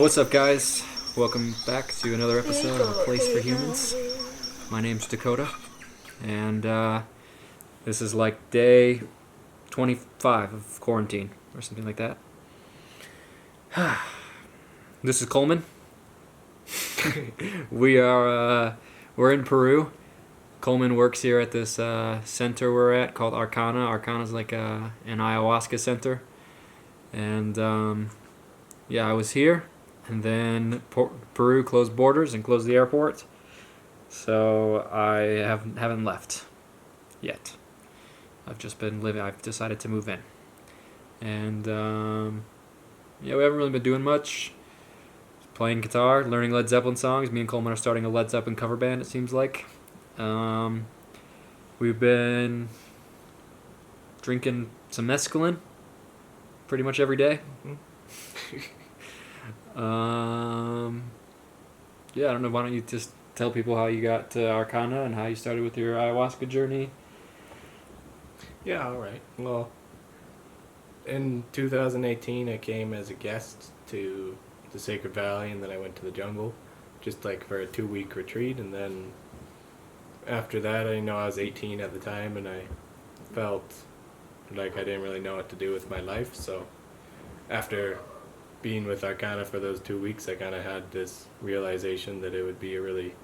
What's up, guys? Welcome back to another episode of A Place for Humans. My name's Dakota, and this is like day 25 of quarantine, or something like that. This is Coleman. We're in Peru. Coleman works here at this center we're at called Arkana. Arkana's like an Ayahuasca center. And I was here, and then Peru closed borders and closed the airport. So I haven't left yet. I've just been living. I've decided to move in. And we haven't really been doing much. Playing guitar, learning Led Zeppelin songs. Me and Coleman are starting a Led Zeppelin cover band, it seems like. We've been drinking some mescaline pretty much every day. I don't know. Why don't you just tell people how you got to Arkana and how you started with your ayahuasca journey? Yeah, all right. Well, in 2018, I came as a guest to the Sacred Valley, and then I went to the jungle, just like for a 2-week retreat. And then after that, I was 18 at the time, and I felt like I didn't really know what to do with my life. So after being with Arkana for those 2 weeks, I kind of had this realization that it would be a really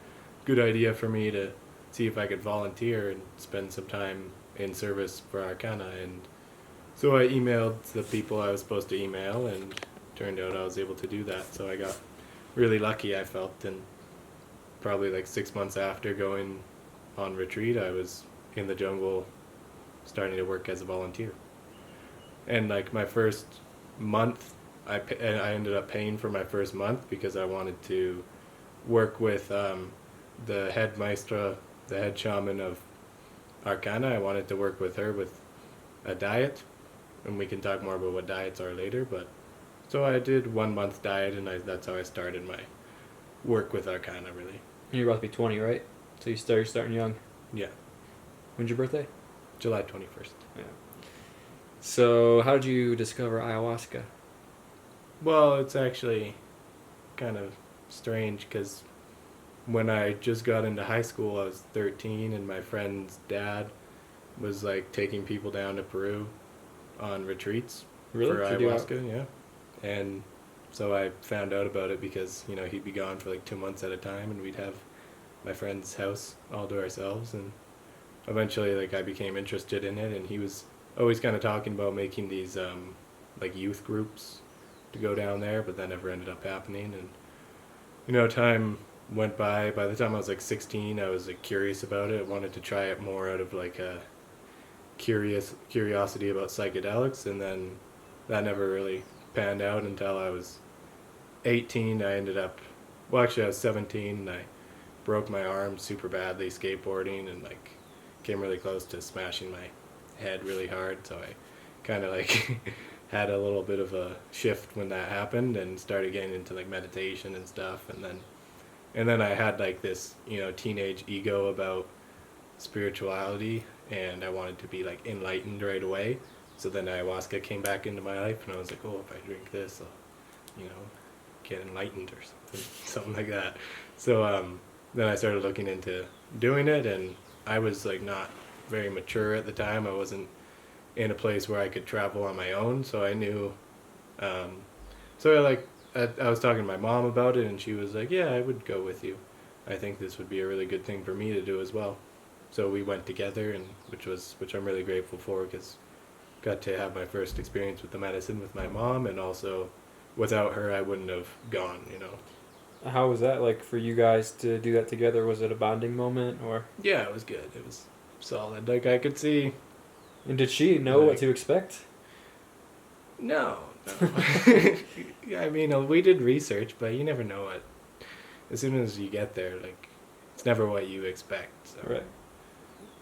good idea for me to see if I could volunteer and spend some time in service for Arkana. And so I emailed the people I was supposed to email, and turned out I was able to do that. So I got really lucky, I felt, and probably like 6 months after going on retreat, I was in the jungle starting to work as a volunteer. And like my first month, I ended up paying for my first month because I wanted to work with the head maestra, the head shaman of Arkana. I wanted to work with her with a diet, and we can talk more about what diets are later. But so I did 1 month diet, and that's how I started my work with Arkana, really. You're about to be 20, right? So you're starting young. Yeah. When's your birthday? July 21st. Yeah. So how did you discover ayahuasca? Well, it's actually kind of strange because when I just got into high school, I was 13, and my friend's dad was like taking people down to Peru on retreats for ayahuasca. Yeah. And so I found out about it because, he'd be gone for like 2 months at a time, and we'd have my friend's house all to ourselves. And eventually, like, I became interested in it, and he was always kind of talking about making these like youth groups to go down there, but that never ended up happening. And time went by. By the time I was like 16, I was like curious about it. I wanted to try it more out of like a curiosity about psychedelics, and then that never really panned out until I was 18. I was 17, and I broke my arm super badly skateboarding, and like came really close to smashing my head really hard. So I kind of like had a little bit of a shift when that happened, and started getting into like meditation and stuff. And then I had like this teenage ego about spirituality, and I wanted to be like enlightened right away. So then ayahuasca came back into my life, and I was like, oh, if I drink this, I'll get enlightened or something like that. So then I started looking into doing it, and I was like not very mature at the time. I wasn't in a place where I could travel on my own, so I knew. I was talking to my mom about it, and she was like, yeah, I would go with you. I think this would be a really good thing for me to do as well. So we went together, and which I'm really grateful for, because got to have my first experience with the medicine with my mom, and also without her I wouldn't have gone. How was that like for you guys to do that together? Was it a bonding moment, or? Yeah, it was good. It was solid. Like, I could see. And did she know what to expect? No. I mean, we did research, but you never know what. As soon as you get there, like, it's never what you expect. So. Right.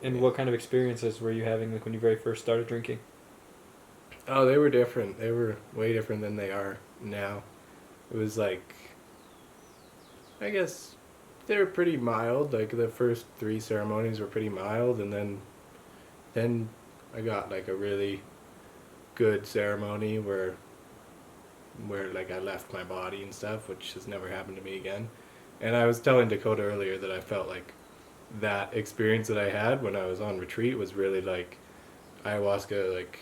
And what kind of experiences were you having, like, when you very first started drinking? Oh, they were different. They were way different than they are now. It was like, I guess they were pretty mild. Like, the first 3 ceremonies were pretty mild, and then I got like a really good ceremony where where like I left my body and stuff, which has never happened to me again. And I was telling Dakota earlier that I felt like that experience that I had when I was on retreat was really like ayahuasca, like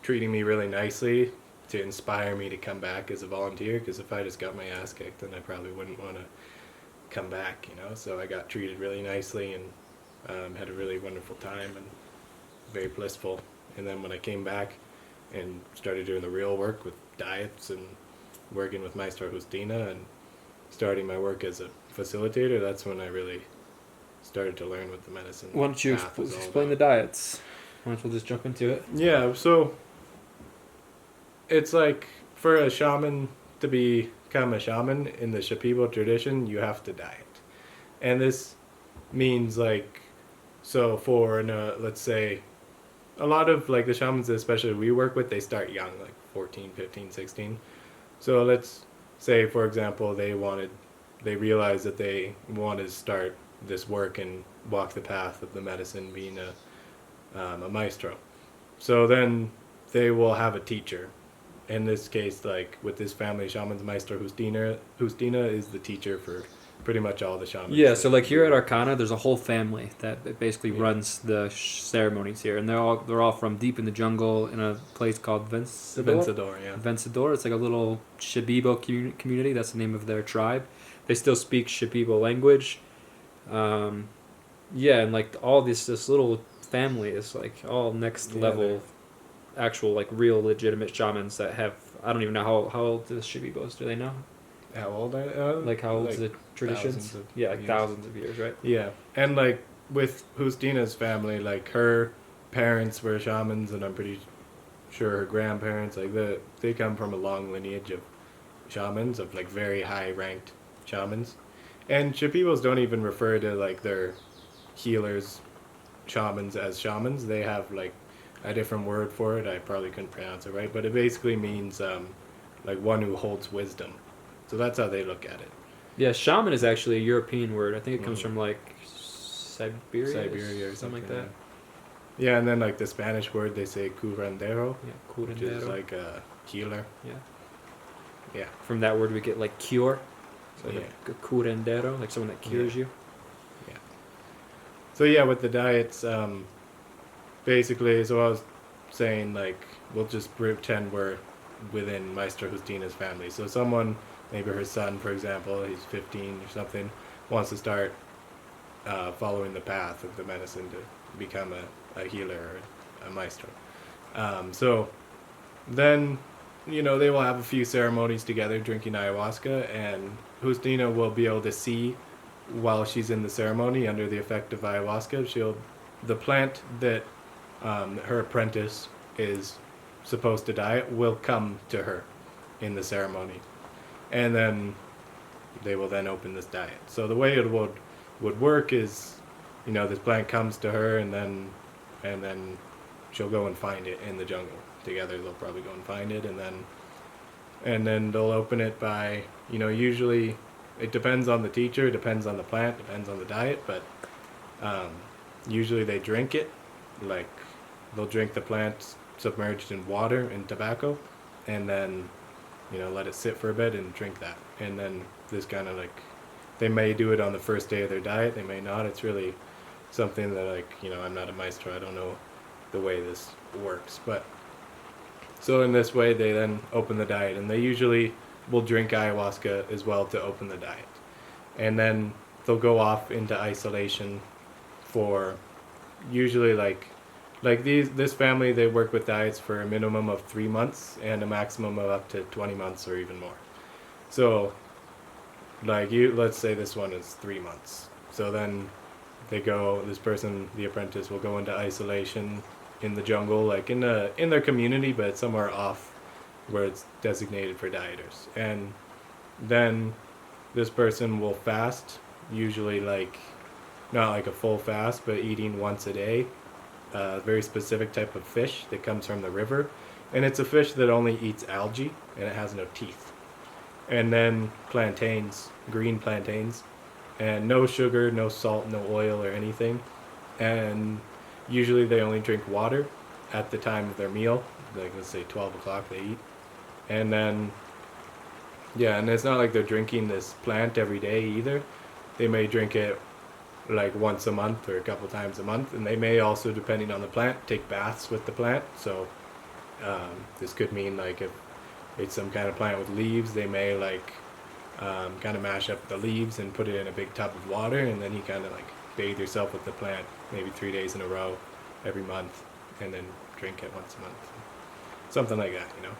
treating me really nicely to inspire me to come back as a volunteer. Because if I just got my ass kicked, then I probably wouldn't want to come back, you know. So I got treated really nicely and had a really wonderful time and very blissful. And then when I came back and started doing the real work with diets and working with Maestra Justina and starting my work as a facilitator, that's when I really started to learn what the medicine. Why don't you explain the diets? Why don't we just jump into it? Yeah, so it's like for a shaman to become a shaman in the Shipibo tradition, you have to diet. And this means like, so for, let's say, a lot of like the shamans, especially we work with, they start young, like 14, 15, 16. So let's say, for example, they realized that they want to start this work and walk the path of the medicine, being a maestro. So then they will have a teacher. In this case, like with this family, shamans, Maestra Justina is the teacher for pretty much all the shamans. Yeah, so like here at Arkana, there's a whole family that basically runs the ceremonies here, and they're all from deep in the jungle in a place called Vencedor, yeah. Vencedor. It's like a little Shipibo community. That's the name of their tribe. They still speak Shipibo language. Yeah, and like all this little family is like all next level, actual like real legitimate shamans that have, I don't even know how old the Shipibos, do they know? How old are like how old is the traditions? Thousands of years, right? Yeah, and like with Justina's family, like her parents were shamans, and I'm pretty sure her grandparents, like they come from a long lineage of shamans, of like very high ranked shamans. And Shipibos don't even refer to like their healers, shamans, as shamans. They have like a different word for it. I probably couldn't pronounce it right, but it basically means like one who holds wisdom. So that's how they look at it. Yeah, shaman is actually a European word. I think it comes from like Siberia or something like that. Yeah, and then like the Spanish word, they say curandero, which is curandero, like a healer. Yeah. From that word we get like cure. So like a curandero, like someone that cures you. Yeah. So yeah, with the diets, basically, so I was saying like we'll just pretend we're within Maestra Justina's family. So someone, maybe her son, for example, he's 15 or something, wants to start following the path of the medicine to become a healer or a maestro. So then, you know, they will have a few ceremonies together drinking ayahuasca, and Justina will be able to see while she's in the ceremony under the effect of ayahuasca, the plant that her apprentice is supposed to diet will come to her in the ceremony, and then they will then open this diet. So the way it would work is, you know, this plant comes to her, and then she'll go and find it in the jungle. Together they'll probably go and find it, and then they'll open it by, you know, usually it depends on the teacher, depends on the plant, depends on the diet, but usually they drink it, like they'll drink the plant submerged in water and tobacco, and then, you know, let it sit for a bit and drink that. And then this kind of like, they may do it on the first day of their diet, they may not. It's really something that, like, you know, I'm not a maestro, I don't know the way this works, but so in this way they then open the diet, and they usually will drink ayahuasca as well to open the diet, and then they'll go off into isolation for usually like this family, they work with diets for a minimum of 3 months and a maximum of up to 20 months or even more. So like let's say this one is 3 months, so then this person, the apprentice, will go into isolation in the jungle, like in their community, but somewhere off where it's designated for dieters. And then this person will fast, usually like not like a full fast, but eating once a day a very specific type of fish that comes from the river, and it's a fish that only eats algae and it has no teeth. And then plantains, green plantains, and no sugar, no salt, no oil or anything. And usually they only drink water at the time of their meal, like let's say 12 o'clock they eat. And then Yeah, and it's not like they're drinking this plant every day either. They may drink it like once a month or a couple times a month, and they may also, depending on the plant, take baths with the plant. So this could mean like if it's some kind of plant with leaves, they may like kind of mash up the leaves and put it in a big tub of water, and then you kind of like bathe yourself with the plant maybe 3 days in a row every month, and then drink it once a month, something like that, you know.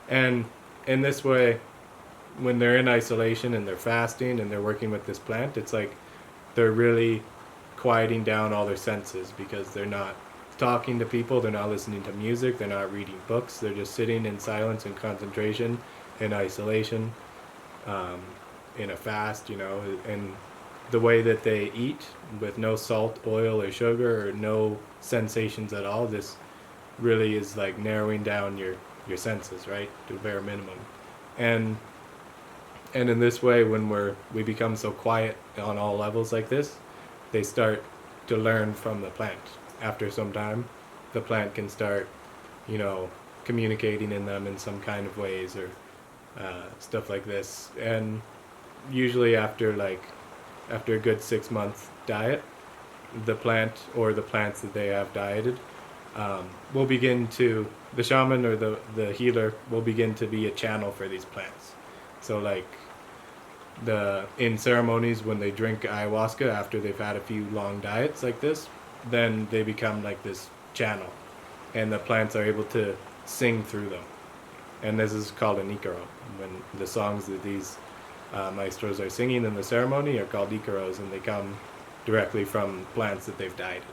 And in this way, when they're in isolation and they're fasting and they're working with this plant, it's like they're really quieting down all their senses, because they're not talking to people, they're not listening to music, they're not reading books, they're just sitting in silence and concentration in isolation, in a fast, you know. And the way that they eat, with no salt, oil, or sugar, or no sensations at all, this really is like narrowing down your senses, right, to a bare minimum. And in this way, when we become so quiet on all levels like this, they start to learn from the plant. After some time, the plant can start, you know, communicating in them in some kind of ways, or stuff like this. And usually after a good 6-month diet, the plant or the plants that they have dieted will begin to, the shaman or the healer will begin to be a channel for these plants. So like in ceremonies, when they drink ayahuasca after they've had a few long diets like this, then they become like this channel, and the plants are able to sing through them. And this is called an icaro. When the songs that these maestros are singing in the ceremony are called icaros, and they come directly from plants that they've dieted.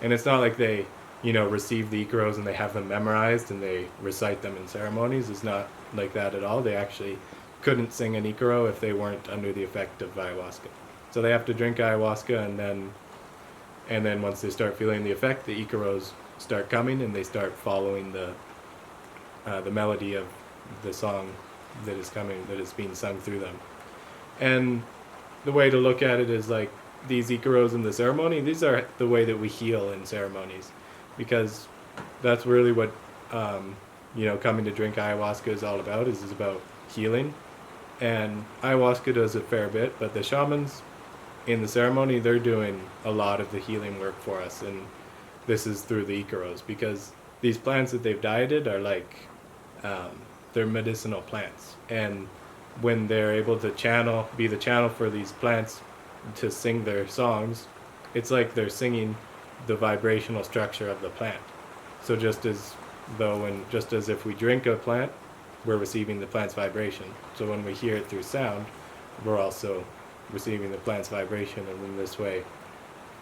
And it's not like they, you know, receive the icaros and they have them memorized and they recite them in ceremonies. It's not like that at all. They actually couldn't sing an icaro if they weren't under the effect of ayahuasca. So they have to drink ayahuasca, and then once they start feeling the effect, the icaros start coming, and they start following the melody of the song that is coming, that is being sung through them. And the way to look at it is like these icaros in the ceremony, these are the way that we heal in ceremonies, because that's really what you know, coming to drink ayahuasca is all about, is about healing. And ayahuasca does a fair bit, but the shamans in the ceremony, they're doing a lot of the healing work for us, and this is through the icaros, because these plants that they've dieted are like they're medicinal plants, and when they're able to be the channel for these plants to sing their songs, it's like they're singing the vibrational structure of the plant. So just as if we drink a plant, we're receiving the plant's vibration. So when we hear it through sound, we're also receiving the plant's vibration, and in this way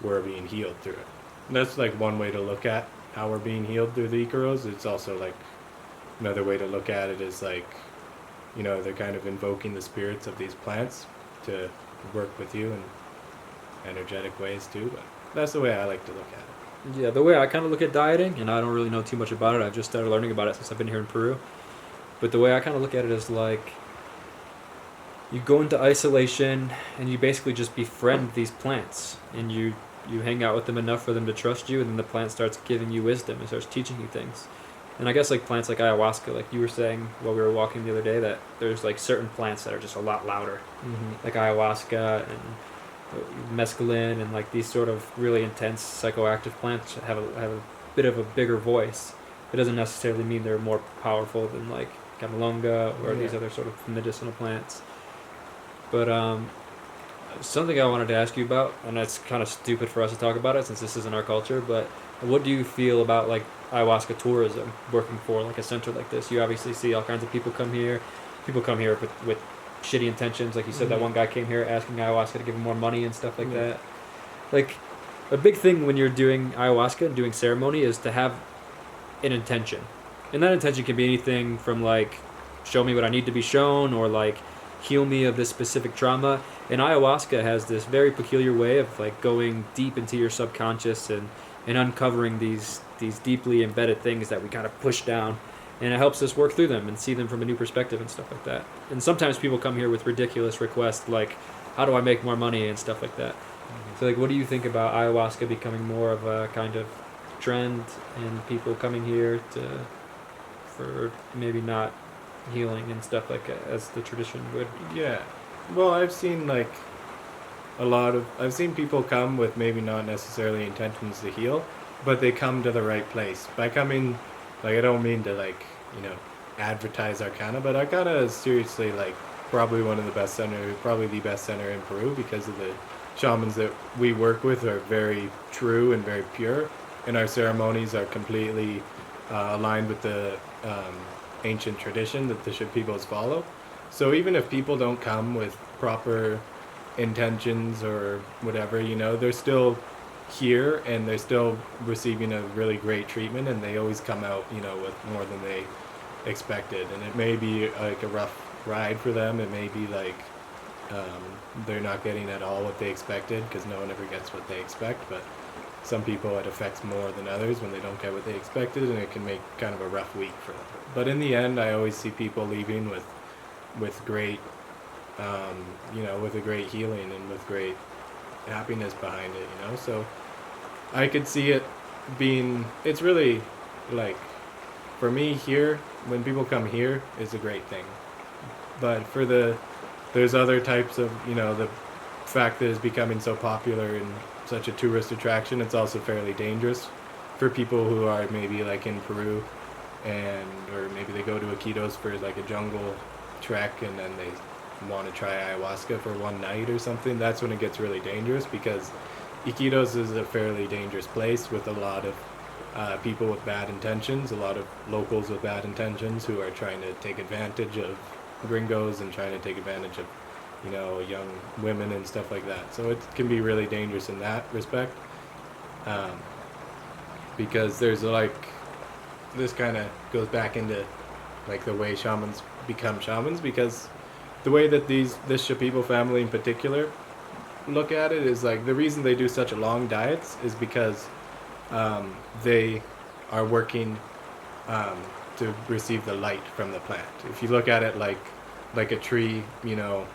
we're being healed through it. And that's like one way to look at how we're being healed through the icaros. It's also like another way to look at it is like, you know, they're kind of invoking the spirits of these plants to work with you in energetic ways too. But that's the way I like to look at it. Yeah, the way I kind of look at dieting, and I don't really know too much about it, I've just started learning about it since I've been here in Peru, but the way I kind of look at it is like, you go into isolation and you basically just befriend these plants, and you hang out with them enough for them to trust you, and then the plant starts giving you wisdom and starts teaching you things. And I guess like plants like ayahuasca, like you were saying while we were walking the other day, that there's like certain plants that are just a lot louder, like ayahuasca and mescaline, and like these sort of really intense psychoactive plants have a bit of a bigger voice. It doesn't necessarily mean they're more powerful than like camalonga or these other sort of medicinal plants. But something I wanted to ask you about, and it's kind of stupid for us to talk about it since this isn't our culture, but what do you feel about like ayahuasca tourism, working for like a center like this? You obviously see all kinds of people come here. People come here with shitty intentions. Like you said, that one guy came here asking ayahuasca to give him more money and stuff like that. Like, a big thing when you're doing ayahuasca and doing ceremony is to have an intention. And that intention can be anything from like, show me what I need to be shown, or like, heal me of this specific trauma. And ayahuasca has this very peculiar way of like going deep into your subconscious and uncovering these deeply embedded things that we kind of push down, and it helps us work through them and see them from a new perspective and stuff like that. And sometimes people come here with ridiculous requests like, how do I make more money and stuff like that. So like, what do you think about ayahuasca becoming more of a kind of trend and people coming here for maybe not healing and stuff like as the tradition would. Yeah. Well, I've seen like I've seen people come with maybe not necessarily intentions to heal, but they come to the right place. By coming, like, I don't mean to, like, advertise Arkana, but Arkana is seriously, like, probably one of the best center, probably the best center in Peru, because of the shamans that we work with are very true and very pure, and our ceremonies are completely aligned with the ancient tradition that the peoples follow. So even if people don't come with proper intentions or whatever, they're still here and they're still receiving a really great treatment, and they always come out, with more than they expected. And it may be like a rough ride for them. It may be like they're not getting at all what they expected, because no one ever gets what they expect. But some people, it affects more than others when they don't get what they expected, and it can make kind of a rough week for them. But in the end, I always see people leaving with great with a great healing and with great happiness behind it, So I could see it being, it's really like, for me here, when people come here, is a great thing. But there's other types of, the fact that it's becoming so popular and such a tourist attraction, it's also fairly dangerous for people who are maybe like in Peru, or maybe they go to Iquitos for like a jungle trek, and then they want to try ayahuasca for one night or something. That's when it gets really dangerous, because Iquitos is a fairly dangerous place with a lot of people with bad intentions, a lot of locals with bad intentions who are trying to take advantage of gringos and trying to take advantage of young women and stuff like that. So it can be really dangerous in that respect, because there's like, this kind of goes back into like the way shamans become shamans, because the way that this Shipibo family in particular look at it is like, the reason they do such long diets is because they are working to receive the light from the plant. If you look at it like a tree, the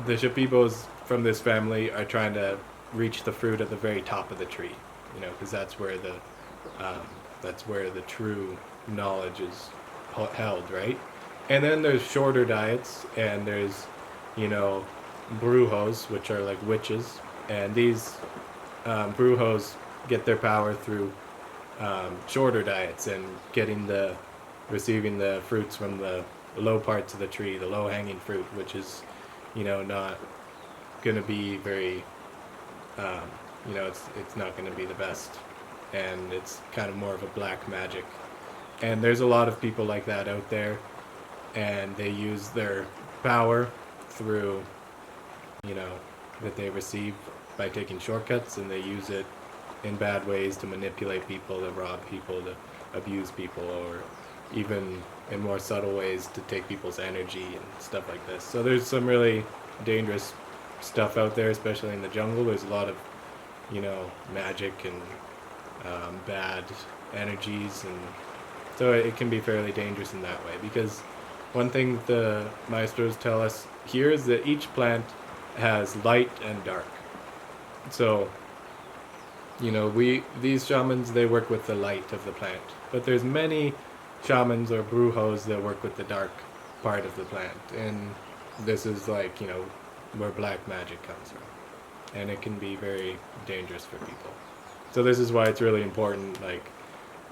Shipibos from this family are trying to reach the fruit at the very top of the tree, because that's where the true knowledge is held, right? And then there's shorter diets, and there's, Brujos, which are like witches, and these Brujos get their power through shorter diets and receiving the fruits from the low parts of the tree, the low-hanging fruit, which is, not going to be very, it's not going to be the best, and it's kind of more of a black magic. And there's a lot of people like that out there, and they use their power through, that they receive by taking shortcuts, and they use it in bad ways to manipulate people, to rob people, to abuse people, or even in more subtle ways to take people's energy and stuff like this. So there's some really dangerous stuff out there, especially in the jungle. There's a lot of, magic and bad energies, and so it can be fairly dangerous in that way, because one thing the maestros tell us here is that each plant has light and dark. So, these shamans, they work with the light of the plant, but there's many shamans or brujos that work with the dark part of the plant, and this is like, where black magic comes from, and it can be very dangerous for people. So this is why it's really important, like,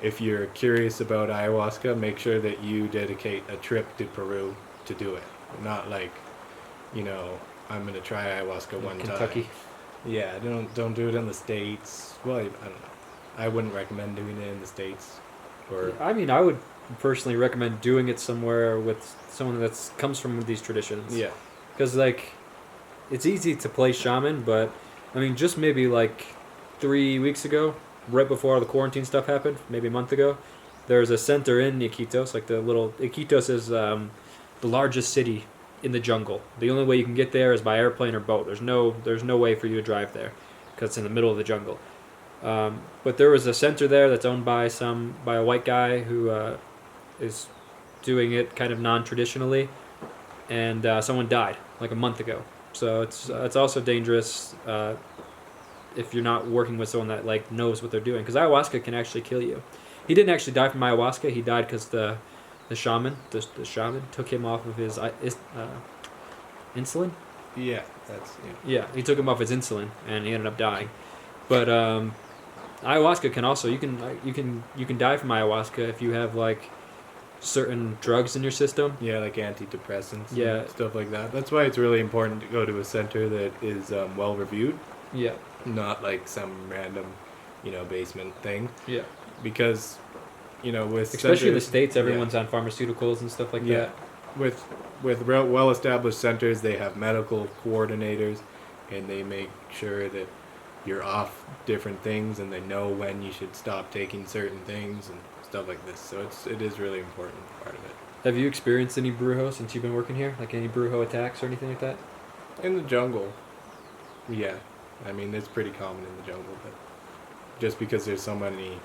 if you're curious about ayahuasca, make sure that you dedicate a trip to Peru to do it. Not like, I'm going to try ayahuasca one Kentucky. time. Yeah, don't do it in the States. Well, I don't know. I wouldn't recommend doing it in the States. I mean, I would personally recommend doing it somewhere with someone that comes from these traditions. Yeah. Because, like, it's easy to play shaman, but, I mean, just maybe, like, 3 weeks ago, right before all the quarantine stuff happened, maybe a month ago, there's a center in Iquitos, Iquitos is the largest city in the jungle. The only way you can get there is by airplane or boat. There's no way for you to drive there, because it's in the middle of the jungle. But there was a center there that's owned by a white guy who is doing it kind of non-traditionally, and someone died like a month ago. So it's also dangerous if you're not working with someone that knows what they're doing, because ayahuasca can actually kill you. He didn't actually die from ayahuasca. He died because the the shaman took him off of his insulin. Yeah, that's Yeah, he took him off his insulin, and he ended up dying. But ayahuasca can also you can die from ayahuasca if you have like certain drugs in your system. Yeah, like antidepressants. Yeah. And stuff like that. That's why it's really important to go to a center that is well reviewed, Yeah, not like some random, basement thing. yeah. Because, with Especially in the centers- States, yeah. everyone's on pharmaceuticals and stuff like Yeah, that. with well-established centers, they have medical coordinators, and they make sure that you're off different things, and they know when you should stop taking certain things and stuff like this. So it is really important part of it. Have you experienced any Brujos since you've been working here? Like any Brujo attacks or anything like that? In the jungle, yeah, I mean it's pretty common in the jungle, but just because there's so many,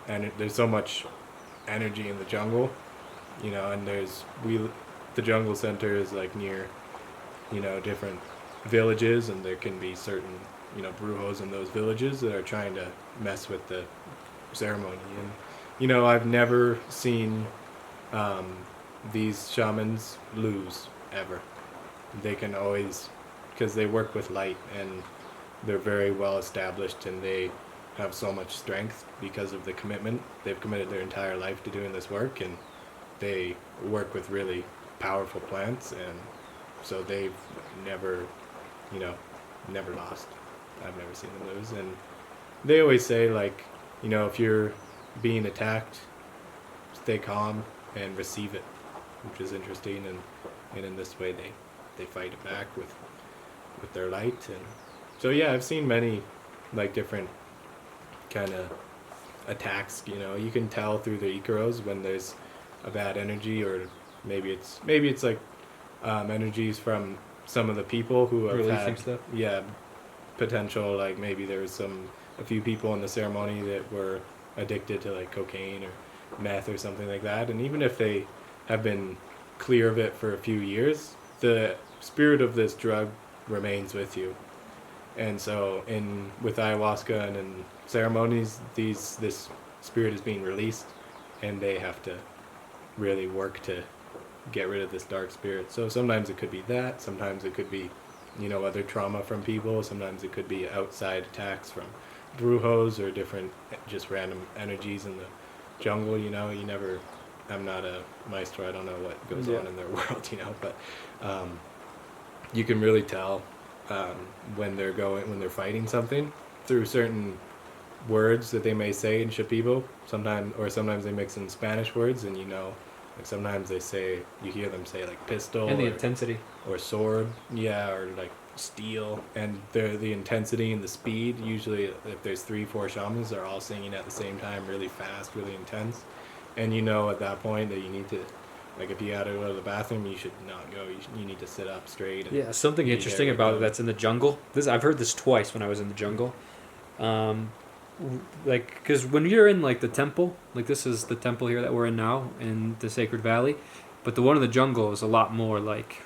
and there's so much energy in the jungle, and the jungle center is like near, different villages, and there can be certain, brujos in those villages that are trying to mess with the ceremony. And, I've never seen these shamans lose ever. They can always, because they work with light, and they're very well established, and they have so much strength because of the commitment. They've committed their entire life to doing this work, and they work with really powerful plants, and so they've never, never lost. I've never seen them lose. And they always say, like, if you're being attacked, stay calm and receive it, which is interesting. And in this way, they fight it back with their light. And so, yeah, I've seen many, like, different kind of attacks. You can tell through the Iquitos when there's a bad energy, or maybe it's like energies from some of the people who have Releasing had stuff? potential, like maybe there was a few people in the ceremony that were addicted to like cocaine or meth or something like that, and even if they have been clear of it for a few years, the spirit of this drug remains with you. And so with ayahuasca and in ceremonies, this spirit is being released, and they have to really work to get rid of this dark spirit. So sometimes it could be that, sometimes it could be, other trauma from people, sometimes it could be outside attacks from brujos or different just random energies in the jungle. I'm not a maestro, I don't know what goes on in their world, but you can really tell when they're fighting something through certain words that they may say in Shipibo. Sometimes they mix in Spanish words, and like sometimes you hear them say like pistol, And the intensity. or sword, or like steel, and the intensity and the speed. Usually, if there's 3-4 shamans, they're all singing at the same time, really fast, really intense, and at that point that you need to, like, if you had to go to the bathroom, you should not go. You need to sit up straight. And Something interesting about it that's in the jungle. I've heard this twice when I was in the jungle. Because when you're in like the temple, like this is the temple here that we're in now in the Sacred Valley, but the one in the jungle is a lot more like,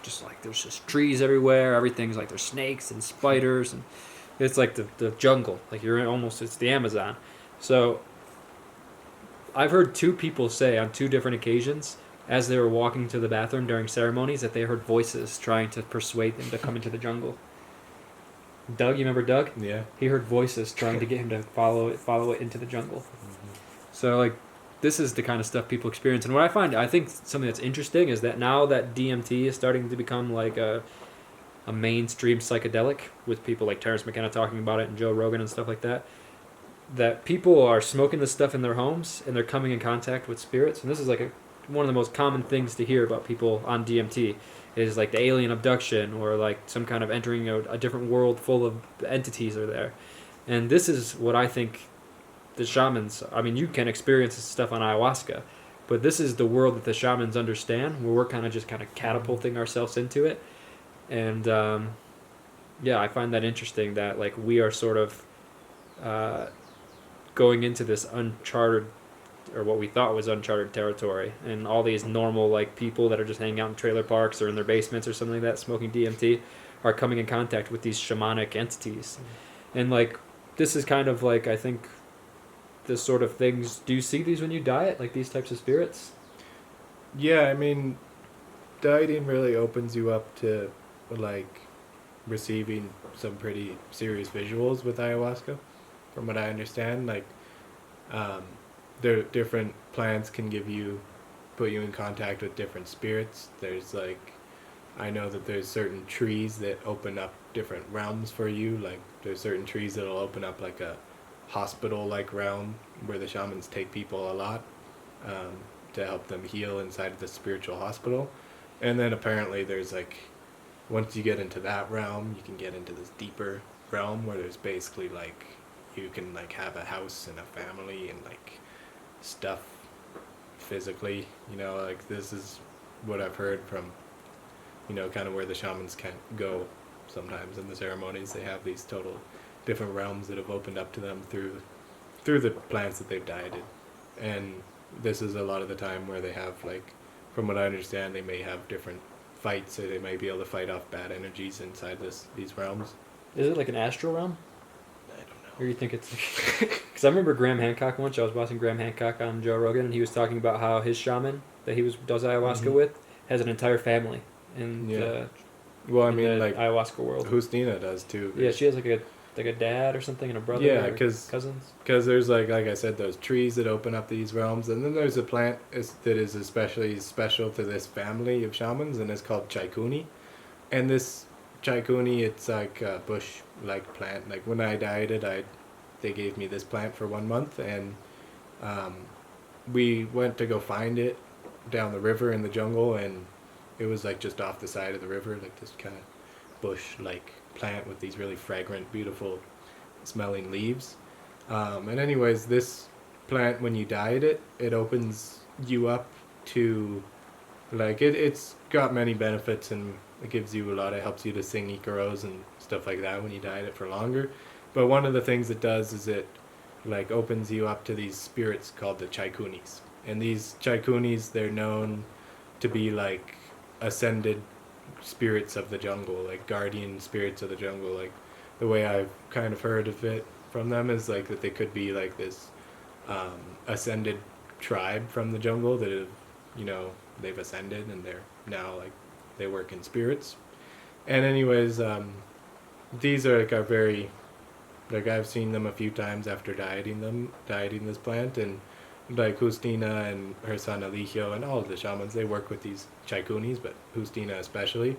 just like there's just trees everywhere. Everything's like there's snakes and spiders, and it's like the jungle. Like you're it's the Amazon. So I've heard 2 people say on 2 different occasions as they were walking to the bathroom during ceremonies that they heard voices trying to persuade them to come into the jungle. Doug, you remember Doug? Yeah. He heard voices trying to get him to follow it into the jungle. Mm-hmm. So like, this is the kind of stuff people experience. And what I think something that's interesting is that now that DMT is starting to become like a mainstream psychedelic, with people like Terrence McKenna talking about it and Joe Rogan and stuff like that, that people are smoking this stuff in their homes and they're coming in contact with spirits. And this is like one of the most common things to hear about people on DMT. Is like the alien abduction, or like some kind of entering a different world full of entities are there. And this is what I think the shamans, you can experience this stuff on ayahuasca, but this is the world that the shamans understand, where we're kind of catapulting ourselves into it. And I find that interesting that like we are sort of going into this uncharted, or what we thought was uncharted territory, and all these normal like people that are just hanging out in trailer parks or in their basements or something like that smoking DMT are coming in contact with these shamanic entities. And like this is kind of like, I think this sort of things. Do you see these when you diet, like these types of spirits? Yeah, I mean, dieting really opens you up to like receiving some pretty serious visuals with ayahuasca, from what I understand. Like, there different plants can put you in contact with different spirits. There's like, I know that there's certain trees that open up different realms for you. Like, there's certain trees that'll open up like a hospital-like realm where the shamans take people a lot, to help them heal inside of the spiritual hospital. And then apparently there's like, once you get into that realm, you can get into this deeper realm where there's basically like, you can like have a house and a family and like stuff physically, like this is what I've heard from, kind of where the shamans can go sometimes in the ceremonies. They have these total different realms that have opened up to them through the plants that they've dieted. And this is a lot of the time where they have, like, from what I understand, they may have different fights, or they may be able to fight off bad energies inside these realms. Is it like an astral realm? I don't know. Or you think it's... Because I remember Graham Hancock once. I was watching Graham Hancock on Joe Rogan, and he was talking about how his shaman that does ayahuasca with has an entire family in the ayahuasca world. Justina does too. Yeah, she has like a dad or something and a brother. Yeah, because cousins. Because there's like I said, those trees that open up these realms, and then there's a plant that is especially special to this family of shamans, and it's called Cooney. And this Cooney, it's like a bush-like plant. Like when I dieted, they gave me this plant for 1 month, and we went to go find it down the river in the jungle, and it was like just off the side of the river, like this kind of bush-like plant with these really fragrant, beautiful smelling leaves. And anyways, this plant, when you diet it, it opens you up to, like, it's got many benefits, and it gives you it helps you to sing Iquitos and stuff like that when you diet it for longer. But one of the things it does is it like opens you up to these spirits called the Cooneys. And these Cooneys, they're known to be like ascended spirits of the jungle, like guardian spirits of the jungle. Like the way I've kind of heard of it from them is like that they could be like this ascended tribe from the jungle that have, they've ascended, and they're now like they work in spirits. And anyways, these are like I've seen them a few times after dieting this plant, and like Justina and her son Eligio and all of the shamans, they work with these Cooneys, but Justina especially.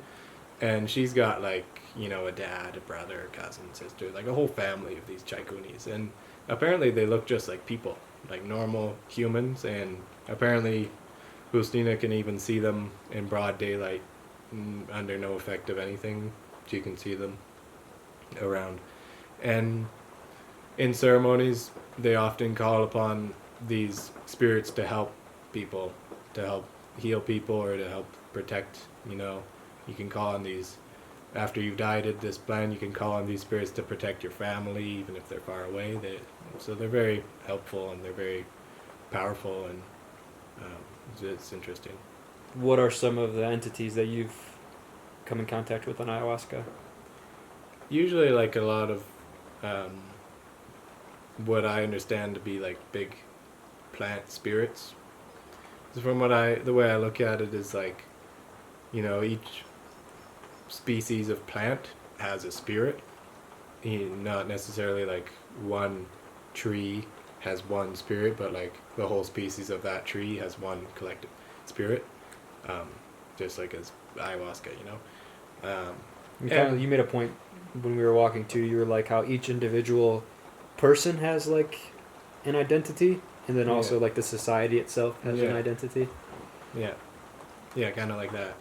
And she's got like, a dad, a brother, a cousin, sister, like a whole family of these Cooneys. And apparently they look just like people, like normal humans. And apparently Justina can even see them in broad daylight, under no effect of anything. She can see them around. And in ceremonies, they often call upon these spirits to help people, to help heal people, or to help protect. You can call on these, after you've dieted this plant, you can call on these spirits to protect your family, even if they're far away. So they're very helpful, and they're very powerful, and it's interesting. What are some of the entities that you've come in contact with on ayahuasca? Usually like a lot of what I understand to be like big plant spirits. So from the way I look at it is like, each species of plant has a spirit. Not necessarily like one tree has one spirit, but like the whole species of that tree has one collective spirit. Just like as ayahuasca, You made a point when we were walking too. You were like how each individual person has like an identity, and then also like the society itself has an identity. Yeah, kind of like that.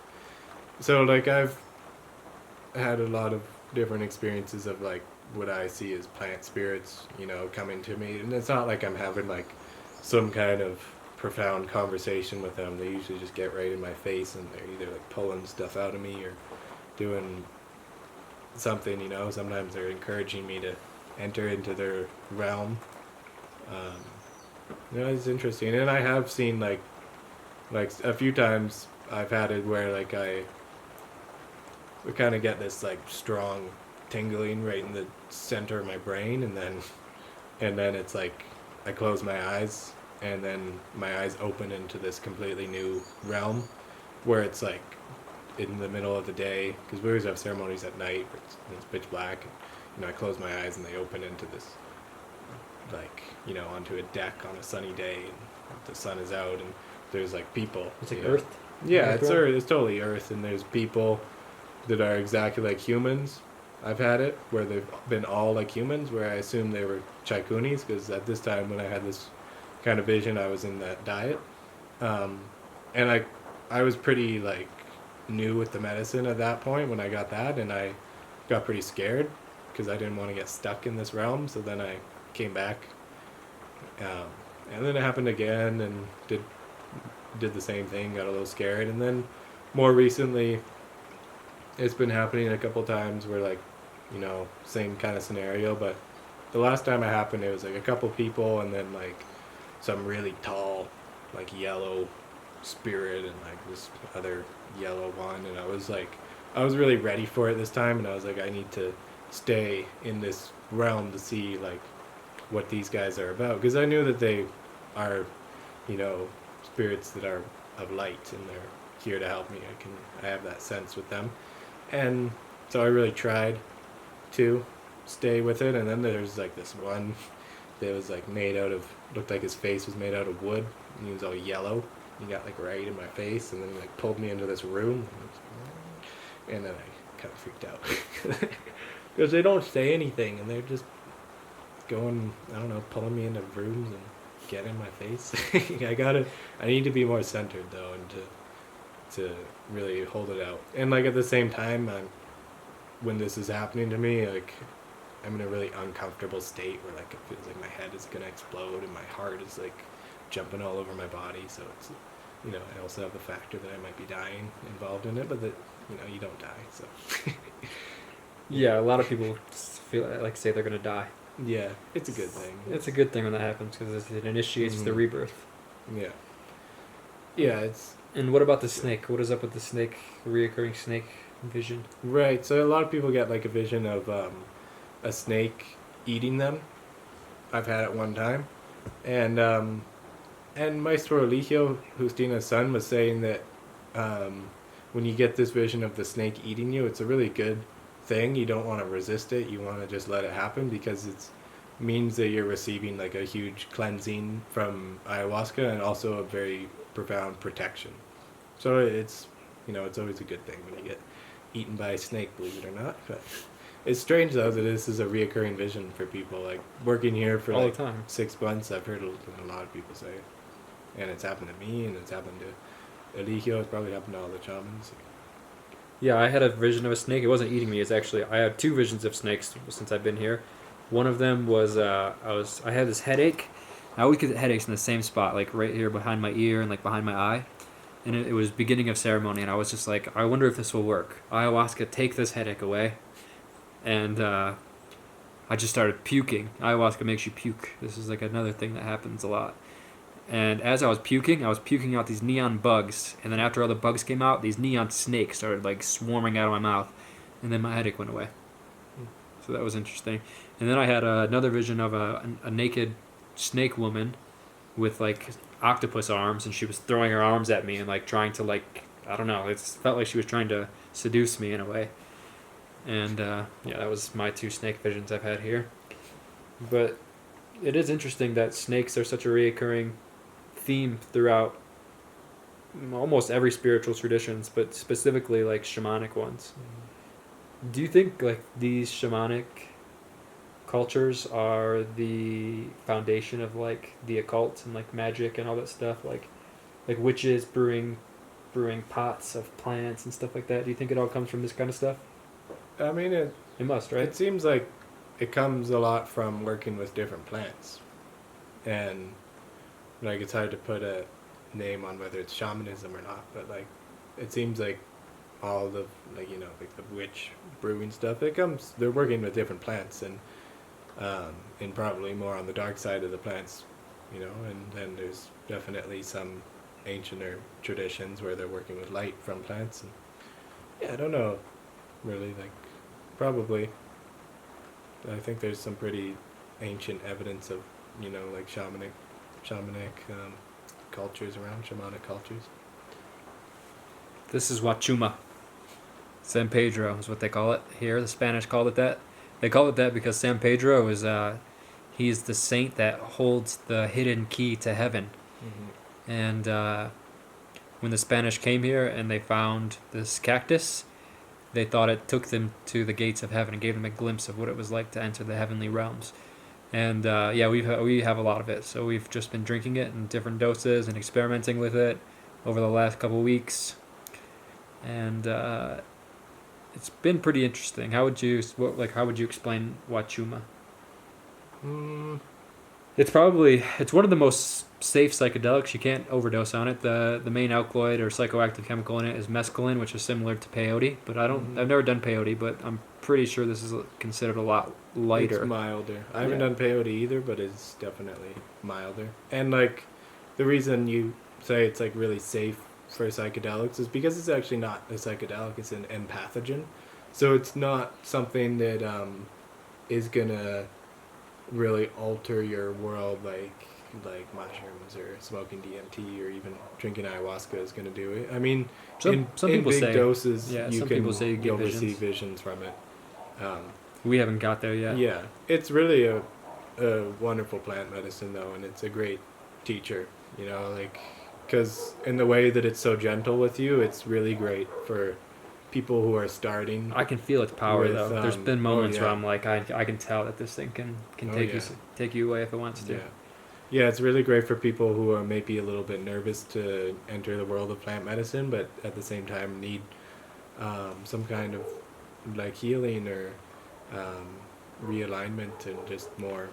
So like I've had a lot of different experiences of like what I see as plant spirits, coming to me, and it's not like I'm having like some kind of profound conversation with them. They usually just get right in my face, and they're either like pulling stuff out of me or doing something, Sometimes they're encouraging me to enter into their realm. It's interesting. And I have seen like a few times I've had it where like we kind of get this like strong tingling right in the center of my brain, and then it's like I close my eyes, and then my eyes open into this completely new realm, where it's like in the middle of the day, because we always have ceremonies at night, where it's pitch black. And, I close my eyes and they open into this, like, onto a deck on a sunny day, and the sun is out, and there's like people. It's like Earth. Yeah, it's Earth. It's totally Earth, and there's people that are exactly like humans. I've had it where they've been all like humans, where I assume they were Cooneys, because at this time when I had this kind of vision, I was in that diet, and I was pretty like new with the medicine at that point when I got that, and I got pretty scared because I didn't want to get stuck in this realm. So then I came back, and then it happened again, and did the same thing, got a little scared, and then more recently it's been happening a couple times where like, same kind of scenario, but the last time it happened, it was like a couple people and then like some really tall, like yellow spirit and like this other yellow one, and I was really ready for it this time, and I was like, I need to stay in this realm to see like what these guys are about, because I knew that they are, spirits that are of light, and they're here to help me. I have that sense with them, and so I really tried to stay with it. And then there's like this one that was like looked like his face was made out of wood, and he was all yellow. He got like right in my face, and then he like pulled me into this room, and then I kind of freaked out because they don't say anything, and they're just going, I don't know, pulling me into rooms and get in my face. I need to be more centered though, and to really hold it out. And like at the same time, when this is happening to me, like I'm in a really uncomfortable state where like it feels like my head is gonna explode and my heart is like jumping all over my body. So it's, I also have the factor that I might be dying involved in it, but that you don't die. So yeah, a lot of people say they're gonna die. Yeah, it's a good thing. It's a good thing when that happens, because it initiates the rebirth. Yeah. Yeah, it's... And what about the snake? What is up with the snake, reoccurring snake vision? Right, so a lot of people get like a vision of a snake eating them. I've had it one time. And Maestro Eligio, Justina's son, was saying that when you get this vision of the snake eating you, it's a really good thing. You don't want to resist it. You want to just let it happen, because it means that you're receiving like a huge cleansing from ayahuasca, and also a very profound protection. So it's it's always a good thing when you get eaten by a snake, believe it or not. But it's strange though that this is a reoccurring vision for people. Like working here for all like the time. 6 months, I've heard a lot of people say it, and it's happened to me, and it's happened to Eligio. It's probably happened to all the shamans. Yeah, I had a vision of a snake. It wasn't eating me. I had 2 visions of snakes since I've been here. One of them was I had this headache. I always get headaches in the same spot, like right here behind my ear and like behind my eye. And it was beginning of ceremony, and I was just like, I wonder if this will work. Ayahuasca, take this headache away. And I just started puking. Ayahuasca makes you puke. This is like another thing that happens a lot. And as I was puking out these neon bugs. And then after all the bugs came out, these neon snakes started like swarming out of my mouth. And then my headache went away. So that was interesting. And then I had another vision of a naked snake woman with like octopus arms, and she was throwing her arms at me and like trying to like, I don't know, it felt like she was trying to seduce me in a way. And yeah, that was my 2 snake visions I've had here. But it is interesting that snakes are such a reoccurring theme throughout almost every spiritual traditions, but specifically like shamanic ones. Do you think like these shamanic cultures are the foundation of like the occult and like magic and all that stuff, like witches brewing pots of plants and stuff like that? Do you think it all comes from this kind of stuff? I mean, it must, right? It seems like it comes a lot from working with different plants, and like it's hard to put a name on whether it's shamanism or not, but like it seems like all the like like the witch brewing stuff, they're working with different plants, and probably more on the dark side of the plants, and then there's definitely some ancienter traditions where they're working with light from plants, and yeah, I don't know really, like probably I think there's some pretty ancient evidence of like shamanic cultures around, shamanic cultures. This is Wachuma. San Pedro is what they call it here. The Spanish called it that. They call it that because San Pedro is he's the saint that holds the hidden key to heaven. Mm-hmm. And when the Spanish came here and they found this cactus, they thought it took them to the gates of heaven and gave them a glimpse of what it was like to enter the heavenly realms. And we have a lot of it. So we've just been drinking it in different doses and experimenting with it over the last couple of weeks. And it's been pretty interesting. How would you explain Wachuma? It's one of the most safe psychedelics. You can't overdose on it. The main alkaloid or psychoactive chemical in it is mescaline, which is similar to peyote. But I've never done peyote, but I'm pretty sure this is considered a lot lighter. It's milder. I haven't done peyote either, but it's definitely milder. And like the reason you say it's like really safe for psychedelics is because it's actually not a psychedelic, it's an empathogen. So it's not something that is gonna really alter your world like mushrooms or smoking DMT or even drinking ayahuasca is gonna do it. I mean, some people big say doses you'll receive visions from it. We haven't got there yet. Yeah, it's really a wonderful plant medicine though, and it's a great teacher, because in the way that it's so gentle with you, it's really great for people who are starting. I can feel its power though. There's been moments where I'm like, I can tell that this thing can take you away if it wants to. Yeah, it's really great for people who are maybe a little bit nervous to enter the world of plant medicine, but at the same time need some kind of like healing or realignment and just more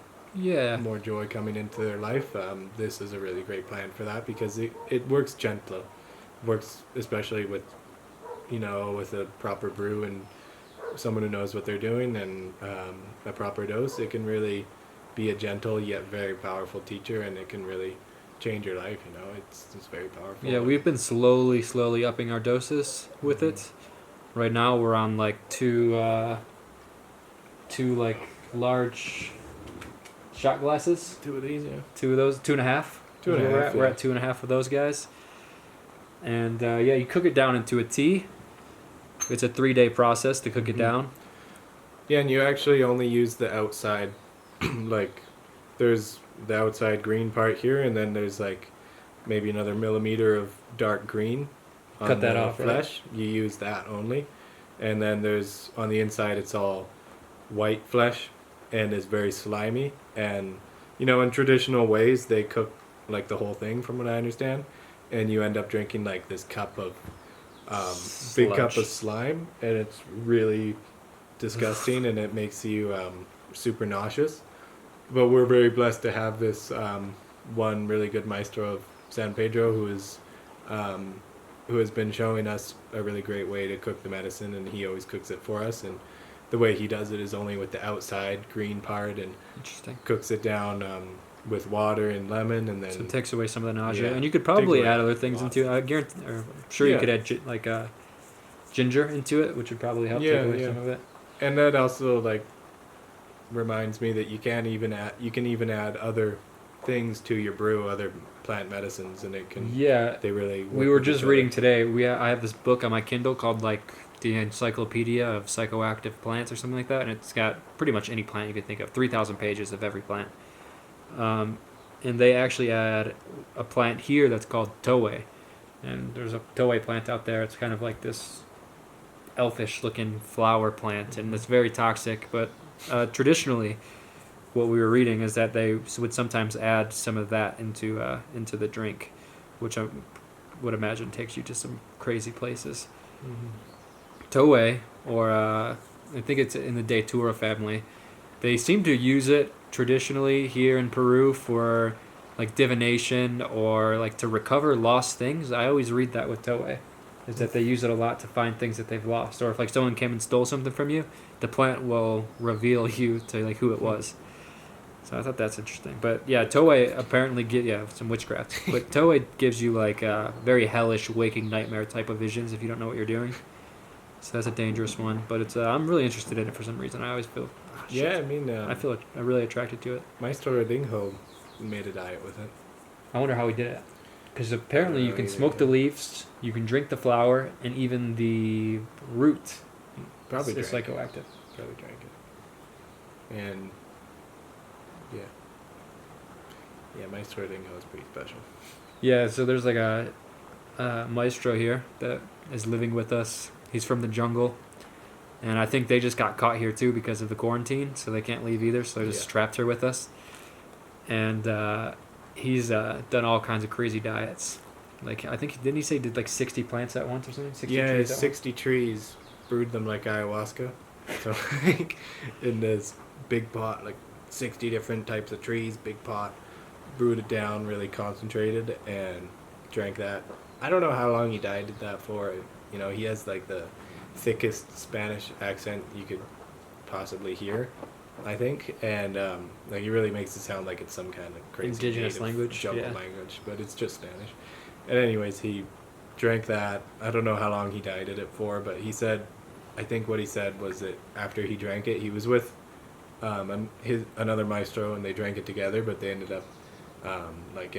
joy coming into their life. This is a really great plant for that because it works gentle. It works especially with a proper brew and someone who knows what they're doing and a proper dose. It can really be a gentle yet very powerful teacher, and it can really change your life. It's very powerful. Yeah, we've been slowly upping our doses with it. Right now we're on like two like large shot glasses. 2 of these, yeah. 2 of those, 2.5. 2.5. We're at 2.5 of those guys. And you cook it down into a tea. It's a 3-day process to cook it down. Yeah, and you actually only use the outside, like there's the outside green part here, and then there's like maybe another millimeter of dark green. Cut that off, flesh. Right? You use that only, and then there's on the inside it's all white flesh, and is very slimy. And in traditional ways they cook like the whole thing, from what I understand, and you end up drinking like this cup of big cup of slime, and it's really disgusting and it makes you super nauseous. But we're very blessed to have this one really good maestro of San Pedro who has been showing us a really great way to cook the medicine, and he always cooks it for us. And the way he does it is only with the outside green part, and cooks it down with water and lemon, and then so it takes away some of the nausea. And you could probably add other things into it. I'm sure you could add ginger into it, which would probably help take away some of it. And that also reminds me that you can even add other things to your brew, other plant medicines, and it can they really work. We were just reading today. I have this book on my Kindle called the Encyclopedia of Psychoactive Plants or something like that, and it's got pretty much any plant you could think of, 3,000 pages of every plant. And they actually add a plant here that's called Toei, and there's a Toei plant out there. It's kind of like this elfish looking flower plant, and it's very toxic, but traditionally what we were reading is that they would sometimes add some of that into the drink, which I would imagine takes you to some crazy places. Toei, or I think it's in the Datura family, they seem to use it traditionally here in Peru for divination or to recover lost things. I always read that with Toei, is that they use it a lot to find things that they've lost, or if someone came and stole something from you, the plant will reveal you to who it was. So I thought that's interesting. But yeah, Toei apparently some witchcraft. But Toei gives you very hellish waking nightmare type of visions if you don't know what you're doing. So that's a dangerous one. But it's I'm really interested in it for some reason. I always feel I feel really attracted to it. Maestro Rodinho made a diet with it. I wonder how he did it. Because apparently you can Either, smoke the leaves, you can drink the flower, and even the root Probably is drank psychoactive. Probably drank it. And yeah. Yeah, my sorting was pretty special. Yeah, so there's like a maestro here that is living with us. He's from the jungle. And I think they just got caught here too because of the quarantine, so they can't leave either, so they just trapped her with us. And he's done all kinds of crazy diets. Like, I think, didn't he say he did like 60 plants at once or something? 60 Yeah, trees at 60 trees, brewed them like ayahuasca. So, like, in this big pot, like 60 different types of trees, big pot, brewed it down, really concentrated, and drank that. I don't know how long he dieted that for. You know, he has like the thickest Spanish accent you could possibly hear, I think, and like he really makes it sound like it's some kind of crazy indigenous native language, jungle yeah. language, but it's just Spanish. And anyways, he drank that. I don't know how long he dieted it for, but he said, I think what he said was that after he drank it, he was with another maestro, and they drank it together, but they ended up like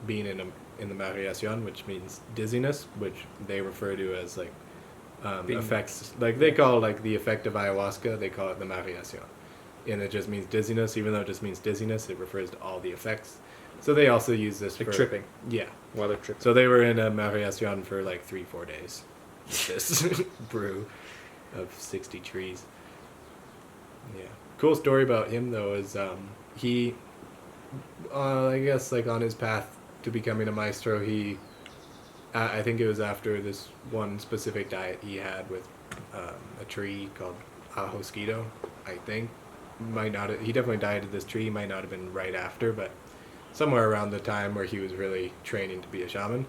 being in the mareacion, which means dizziness, which they refer to as like effects, like they call like the effect of ayahuasca, they call it the mareacion, and it just means dizziness. Even though it just means dizziness, it refers to all the effects. So they also use this Like for tripping. Yeah. While they're tripping. So they were in a mareacion for like 3-4 days. This brew of 60 trees. Yeah. Cool story about him though is he, I guess like on his path to becoming a maestro, he, I think it was after this one specific diet he had with a tree called Ayahuasca, I think. He definitely dieted this tree, might not have been right after, but somewhere around the time where he was really training to be a shaman,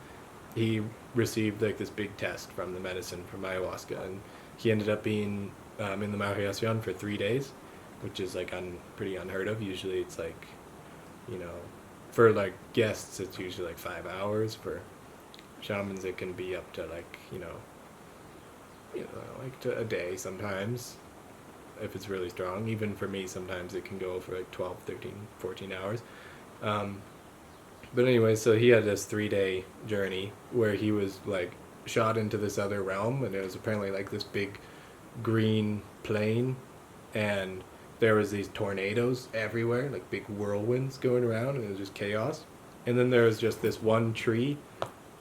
he received like this big test from the medicine from ayahuasca, and he ended up being in the mareacion for 3 days, which is like pretty unheard of. Usually it's like, you know, for like guests it's usually like 5 hours. For shamans it can be up to like, you know, like to a day sometimes if it's really strong. Even for me sometimes it can go for like 12, 13, 14 hours. But anyway, so he had this 3-day journey where he was like shot into this other realm, and it was apparently like this big green plain, and there was these tornadoes everywhere, like big whirlwinds going around, and it was just chaos. And then there was just this one tree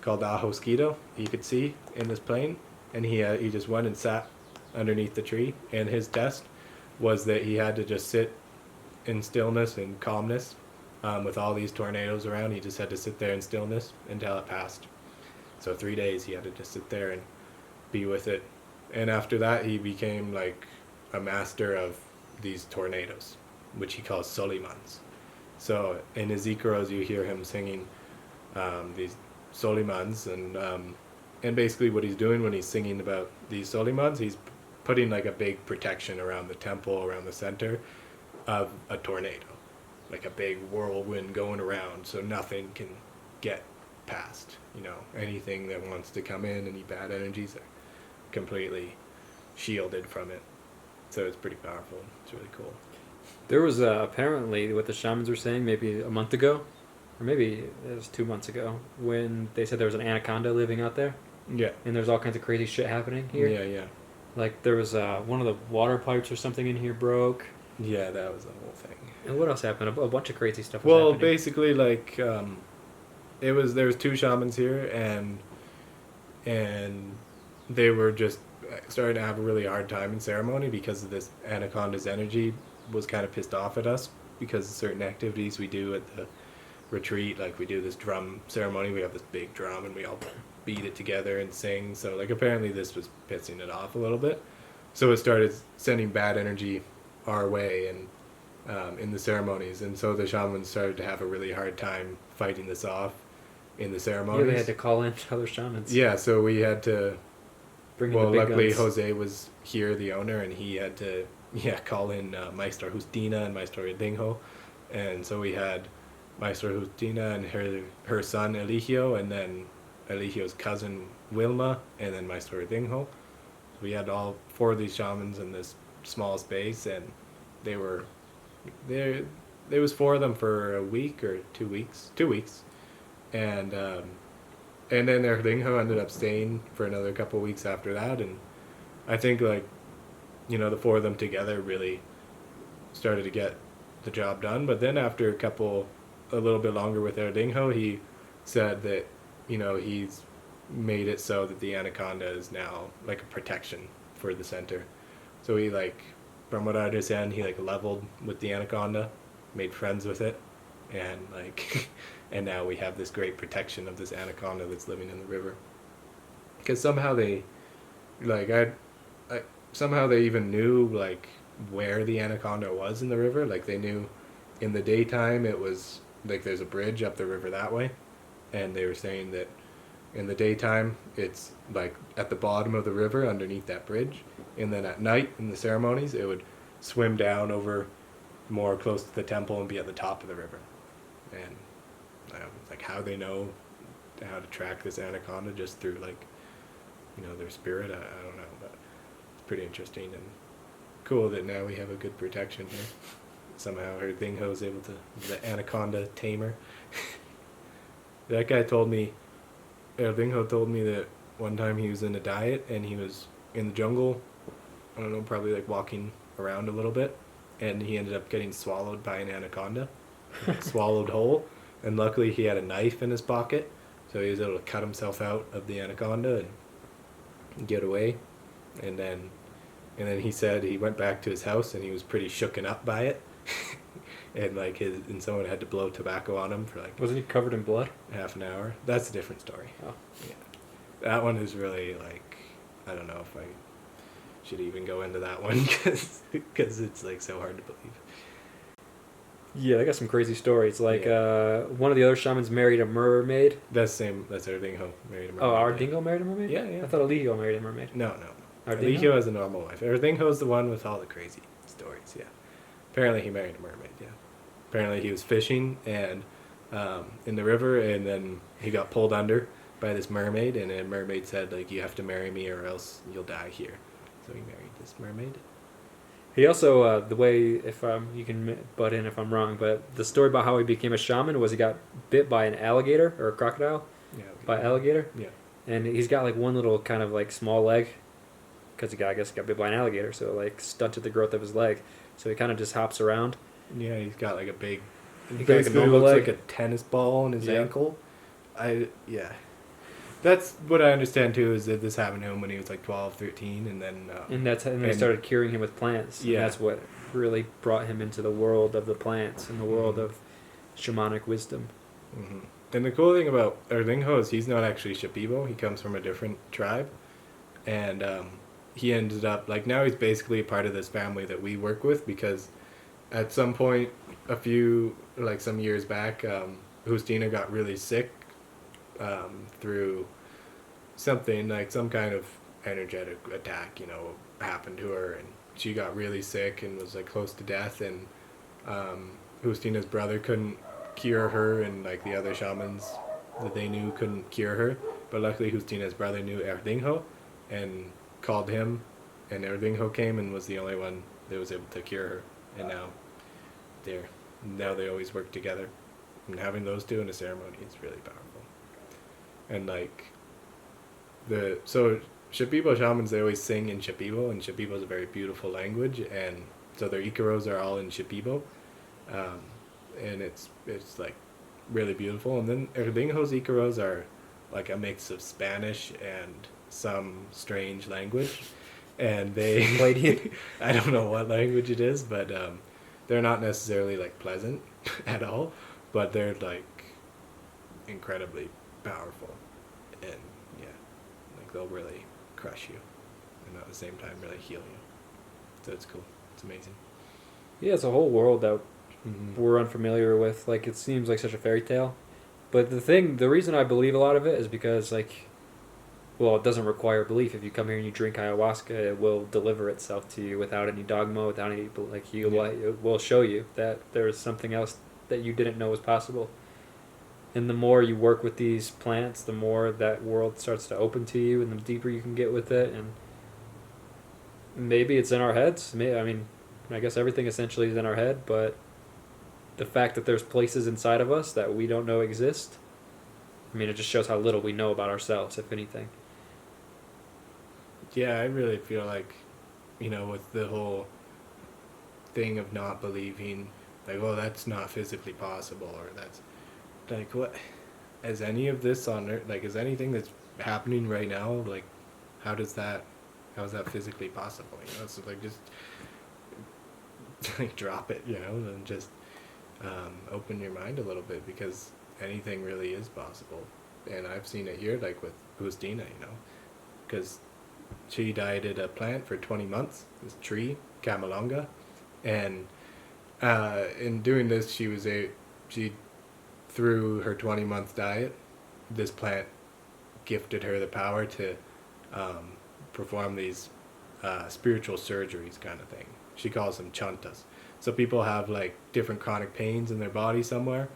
called Ayahuasca you could see in this plain, and he just went and sat underneath the tree, and his test was that he had to just sit in stillness and calmness. With all these tornadoes around, he just had to sit there in stillness until it passed. So 3 days he had to just sit there and be with it. And after that, he became like a master of these tornadoes, which he calls Colemans. So in his Iquitos, you hear him singing these Colemans, and basically what he's doing when he's singing about these Colemans, he's putting like a big protection around the temple, around the center of a tornado. Like a big whirlwind going around, so nothing can get past. You know, anything that wants to come in, any bad energies are completely shielded from it. So it's pretty powerful. It's really cool. There was apparently what the shamans were saying maybe a month ago, or maybe it was 2 months ago, when they said there was an anaconda living out there. Yeah. And there's all kinds of crazy shit happening here. Yeah, yeah. Like there was one of the water pipes or something in here broke. Yeah, that was the whole thing. And what else happened? A bunch of crazy stuff was Well, happening. basically, like, there was 2 shamans here, and they were just starting to have a really hard time in ceremony because of this Anaconda's energy was kind of pissed off at us because of certain activities we do at the retreat. Like, we do this drum ceremony. We have this big drum, and we all beat it together and sing. So, like, apparently this was pissing it off a little bit. So it started sending bad energy our way, and in the ceremonies, and so the shamans started to have a really hard time fighting this off in the ceremonies. Yeah, they had to call in other shamans. Yeah, so we had to. Bring in the big luckily guns. Jose was here, the owner, and he had to call in Maestro Justina and Maestro Edinho, and so we had Maestro Justina and her son Eligio, and then Eligio's cousin Wilma, and then Maestro Edinho. We had all 4 of these shamans in this small space, and they there was 4 of them for a week or 2 weeks, 2 weeks, and then their Ringho ended up staying for another couple of weeks after that, and I think like, you know, the 4 of them together really started to get the job done. But then after a little bit longer with Erdingho, he said that, you know, he's made it so that the Anaconda is now like a protection for the center. So he like, from what I understand, he like leveled with the Anaconda, made friends with it, and like, and now we have this great protection of this Anaconda that's living in the river. Because somehow they, like somehow they even knew like where the Anaconda was in the river. Like they knew in the daytime it was like there's a bridge up the river that way, and they were saying that in the daytime it's like at the bottom of the river underneath that bridge, and then at night in the ceremonies it would swim down over more close to the temple and be at the top of the river. And like how they know how to track this Anaconda just through like, you know, their spirit, I don't know, but it's pretty interesting and cool that now we have a good protection here. Somehow her Dingho is able to, the Anaconda tamer. That guy told me, Dingho told me that one time he was in a diet and he was in the jungle, I don't know, probably like walking around a little bit, and he ended up getting swallowed by an anaconda, swallowed whole, and luckily he had a knife in his pocket, so he was able to cut himself out of the anaconda and get away. And then he said he went back to his house and he was pretty shooken up by it. And like and someone had to blow tobacco on him for like, wasn't he covered in blood? Half an hour. That's a different story. Oh. Yeah. That one is really like, I don't know if I should even go into that one because it's like so hard to believe. Yeah, they got some crazy stories. Like one of the other shamans married a mermaid. That's Erdingho married a mermaid. Oh, Ardingo married a mermaid? Yeah, yeah. I thought Eligio married a mermaid. No. Ardingo? Eligio has a normal wife. Erdingho's the one with all the crazy stories, yeah. Apparently he married a mermaid, yeah. Apparently he was fishing and in the river, and then he got pulled under by this mermaid, and a mermaid said, like, you have to marry me or else you'll die here. So he married this mermaid. He also, the way, if you can butt in if I'm wrong, but the story about how he became a shaman was he got bit by an alligator or a crocodile. Yeah. Okay. By alligator. Yeah. And he's got like one little kind of like small leg, because I guess he got bit by an alligator, so it like stunted the growth of his leg. So he kind of just hops around. Yeah, he's got like a big, He got, like, a basically normal looks leg. like a tennis ball on his ankle. That's what I understand too, is that this happened to him when he was like 12, 13, and then... and they started curing him with plants. Yeah. And that's what really brought him into the world of the plants and the world of shamanic wisdom. Mm-hmm. And the cool thing about Erdingho is he's not actually Shipibo. He comes from a different tribe. And he ended up... Like, now he's basically a part of this family that we work with, because at some point, some years back, Justina got really sick through something, like some kind of energetic attack, you know, happened to her, and she got really sick and was like close to death, and Justina's brother couldn't cure her, and like the other shamans that they knew couldn't cure her, but luckily Justina's brother knew Erdingho and called him, and Erdingho came and was the only one that was able to cure her, and now they always work together, and having those two in a ceremony is really powerful. And like Shipibo shamans, they always sing in Shipibo, and Shipibo is a very beautiful language, and so their Icaros are all in Shipibo, and it's like really beautiful. And then Erdingho's Icaros are like a mix of Spanish and some strange language, and they I don't know what language it is, but they're not necessarily like pleasant at all, but they're like incredibly powerful, and like they'll really crush you and at the same time really heal you. So it's cool. It's amazing. Yeah, it's a whole world that we're unfamiliar with. Like, it seems like such a fairy tale, but the reason I believe a lot of it is because, like, well, it doesn't require belief. If you come here and you drink ayahuasca, it will deliver itself to you without any dogma, without any, like, it will show you that there's something else that you didn't know was possible. And the more you work with these plants, the more that world starts to open to you, and the deeper you can get with it. And maybe it's in our heads. I mean, I guess everything essentially is in our head, but the fact that there's places inside of us that we don't know exist. I mean, it just shows how little we know about ourselves, if anything. Yeah, I really feel like, with the whole thing of not believing, like, oh, that's not physically possible, or that's, like, what, is any of this on Earth, like, is anything that's happening right now, like, how is that physically possible, it's like, just, like, drop it, and just, open your mind a little bit, because anything really is possible, and I've seen it here, like, with Bustina, because she dieted a plant for 20 months, this tree, Camalonga, and in doing this, she through her 20-month diet, this plant gifted her the power to perform these spiritual surgeries kind of thing. She calls them chantas. So people have like different chronic pains in their body somewhere,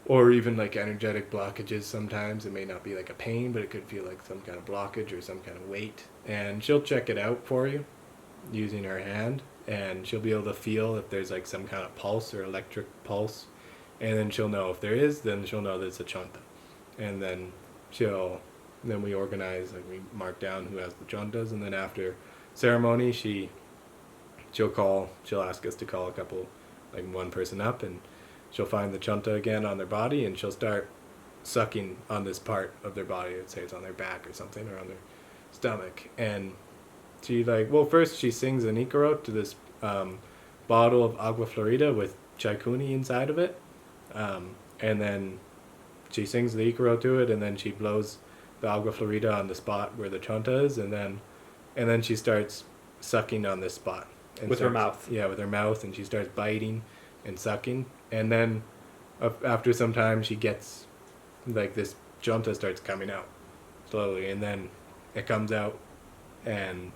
or even like energetic blockages. Sometimes it may not be like a pain, but it could feel like some kind of blockage or some kind of weight. And she'll check it out for you using her hand, and she'll be able to feel if there's like some kind of pulse or electric pulse. And then she'll know if there is, then she'll know that it's a chanta. And then we organize, like we mark down who has the chantas, and then after ceremony, she'll ask us to call one person up, and she'll find the chanta again on their body, and she'll start sucking on this part of their body. Let's say it's on their back or something, or on their stomach. And first she sings an Icaro to this bottle of agua florida with chaikuni inside of it. And then she sings the Icaro to it, and then she blows the agua florida on the spot where the chanta is, and then she starts sucking on this spot. With her mouth. Yeah, with her mouth, and she starts biting and sucking. And then after some time, she gets, like, this chanta starts coming out slowly, and then it comes out, and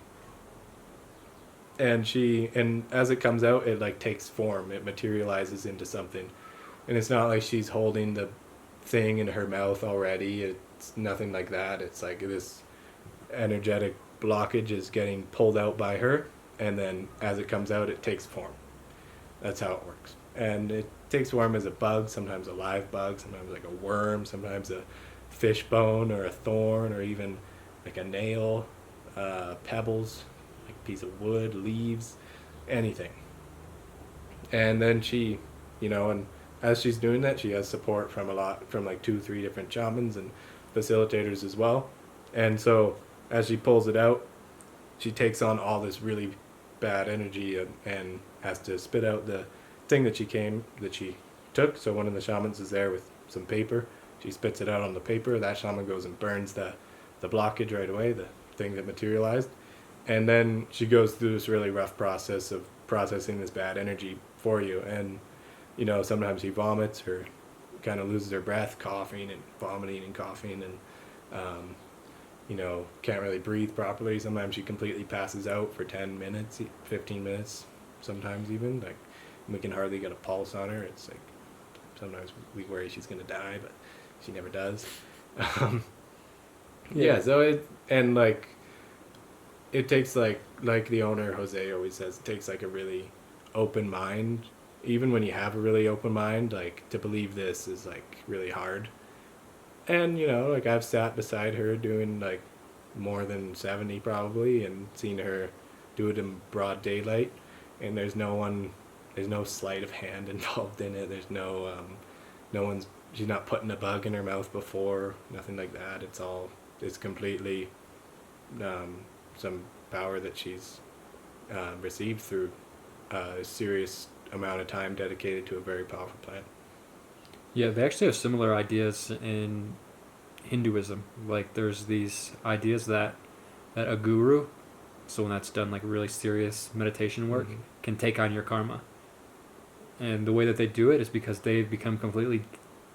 as it comes out, it, like, takes form. It materializes into something. And it's not like she's holding the thing in her mouth already. It's nothing like that. It's like this energetic blockage is getting pulled out by her, and then as it comes out, it takes form. That's how it works. And it takes form as a bug, sometimes a live bug, sometimes like a worm, sometimes a fish bone or a thorn, or even like a nail, pebbles, like a piece of wood, leaves, anything. And then she, and as she's doing that, she has support from like 2-3 different shamans and facilitators as well. And so as she pulls it out, she takes on all this really bad energy and has to spit out the thing that she took. So one of the shamans is there with some paper. She spits it out on the paper. That shaman goes and burns the blockage right away, the thing that materialized. And then she goes through this really rough process of processing this bad energy for you. And, sometimes she vomits or kind of loses her breath, coughing and vomiting and coughing, and, can't really breathe properly. Sometimes she completely passes out for 10 minutes, 15 minutes, sometimes even. Like, we can hardly get a pulse on her. It's like, sometimes we worry she's going to die, but she never does. So it takes, like the owner, Jose, always says, it takes, like, a really open mind. Even when you have a really open mind, like, to believe this is, like, really hard. And, like, I've sat beside her doing, like, more than 70 probably, and seen her do it in broad daylight, and there's no sleight of hand involved in it. There's she's not putting a bug in her mouth before, nothing like that. It's completely some power that she's received through a serious amount of time dedicated to a very powerful plant. Yeah, they actually have similar ideas in Hinduism. Like, there's these ideas that a guru, someone that's done like really serious meditation work, Mm-hmm. can take on your karma. And the way that they do it is because they've become completely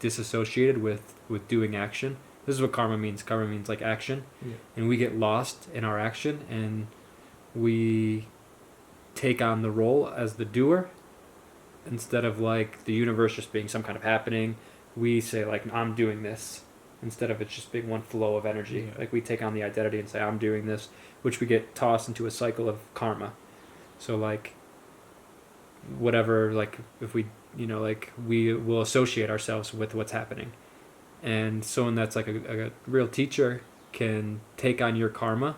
disassociated with doing action. This is what karma means. Karma means like action. Yeah. And we get lost in our action, and we take on the role as the doer instead of like the universe just being some kind of happening. We say like, I'm doing this, instead of it just being one flow of energy. Yeah. Like, we take on the identity and say, I'm doing this, which we get tossed into a cycle of karma. So like, whatever, like if we, like we will associate ourselves with what's happening. And someone that's like a real teacher can take on your karma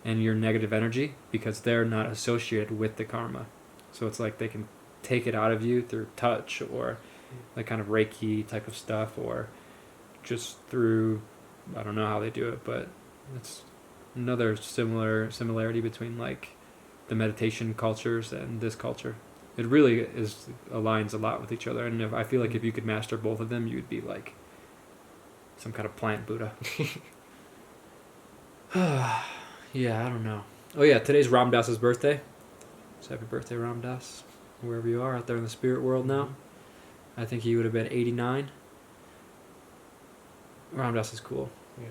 and your negative energy because they're not associated with the karma. So it's like they can take it out of you through touch or like kind of Reiki type of stuff, or just through, I don't know how they do it, but it's another similarity between like the meditation cultures and this culture. It really aligns a lot with each other, and I feel like if you could master both of them, you would be like some kind of plant Buddha. Yeah, I don't know. Oh yeah, today's Ram Dass's birthday. So happy birthday, Ram Dass, wherever you are out there in the spirit world now. I think he would have been 89. Ram Dass is cool. Yeah.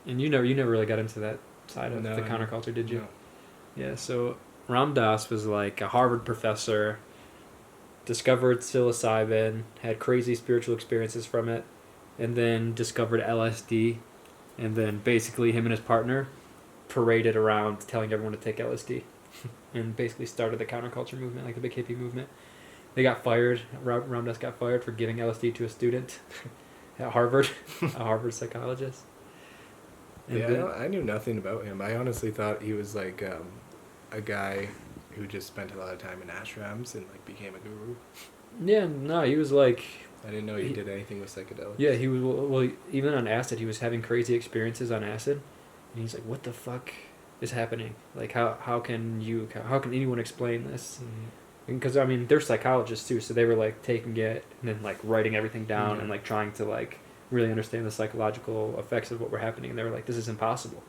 And you never really got into that side of the counterculture, did you? No. Yeah, so Ram Dass was like a Harvard professor, discovered psilocybin, had crazy spiritual experiences from it, and then discovered LSD, and then basically him and his partner paraded around telling everyone to take LSD, and basically started the counterculture movement, like the big hippie movement. They got fired. Ram Dass got fired for giving LSD to a student at Harvard, a Harvard psychologist. And I knew nothing about him. I honestly thought he was like a guy who just spent a lot of time in ashrams and like became a guru. Yeah, no, he was like... I didn't know he did anything with psychedelics. Yeah, he was, well, even on acid, he was having crazy experiences on acid. And he's like, what the fuck is happening? Like, how can anyone explain this? Because, I mean, they're psychologists too, so they were like taking it and then like writing everything down and like trying to like really understand the psychological effects of what were happening. And they were like, this is impossible.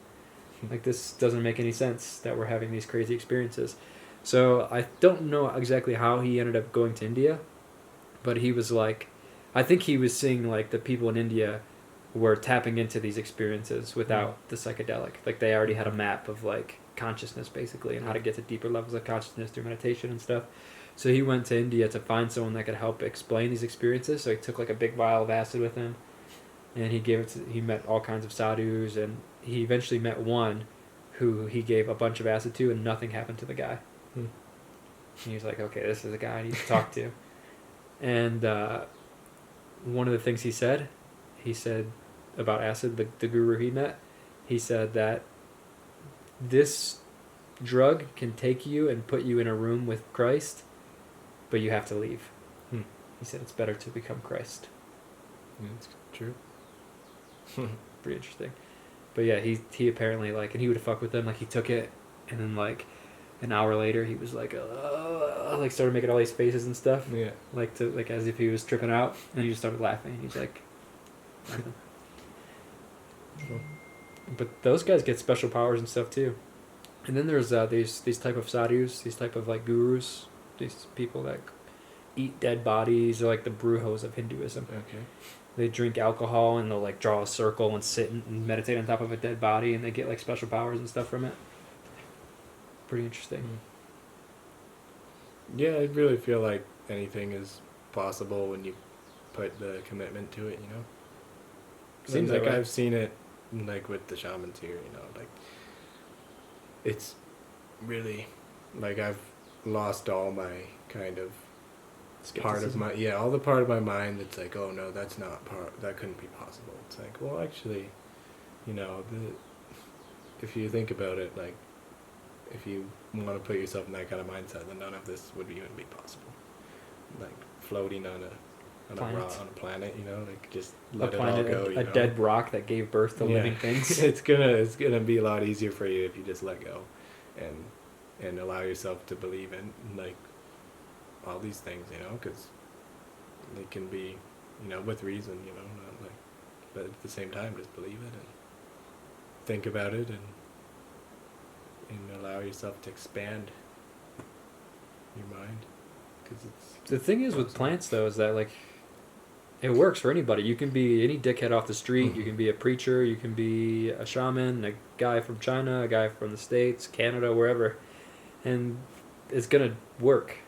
Like, this doesn't make any sense that we're having these crazy experiences. So I don't know exactly how he ended up going to India, but he was like, I think he was seeing like the people in India were tapping into these experiences without the psychedelic. Like, they already had a map of like consciousness basically and how to get to deeper levels of consciousness through meditation and stuff. So he went to India to find someone that could help explain these experiences. So he took like a big vial of acid with him, and he met all kinds of sadhus, and he eventually met one who he gave a bunch of acid to, and nothing happened to the guy. And he was like, okay, this is a guy I need to talk to. And one of the things he said about acid, the guru he met, he said that this drug can take you and put you in a room with Christ, but you have to leave. He said it's better to become Christ. Yeah, that's true. Pretty interesting. But yeah, he apparently like, and he would fuck with them, like he took it, and then like an hour later he was like like started making all these faces and stuff. Yeah. Like as if he was tripping out, and he just started laughing. He's like, but those guys get special powers and stuff too. And then there's these type of sadhus, these type of like gurus, these people that eat dead bodies. They're like the Brujos of Hinduism. Okay. They drink alcohol and they'll like draw a circle and sit and meditate on top of a dead body, and they get like special powers and stuff from it. Pretty interesting. Yeah, I really feel like anything is possible when you put the commitment to it, you know? Seems like that way. I've seen it like with the shamans here, you know, like it's really like I've lost all my kind of part of my all the part of my mind that's like, oh no, that couldn't be possible. It's like, well, actually, you know, if you think about it, like if you want to put yourself in that kind of mindset, then none of this would even be possible. Like floating on a planet, you know, like just let it all go. A dead rock that gave birth to living things. it's gonna be a lot easier for you if you just let go, and allow yourself to believe in like all these things, you know, because they can be, you know, with reason, you know, not like, but at the same time, just believe it and think about it and allow yourself to expand your mind. Cause the thing is with plants though is that like it works for anybody. You can be any dickhead off the street. You can be a preacher. You can be a shaman, a guy from China, a guy from the States, Canada, wherever, and it's gonna work.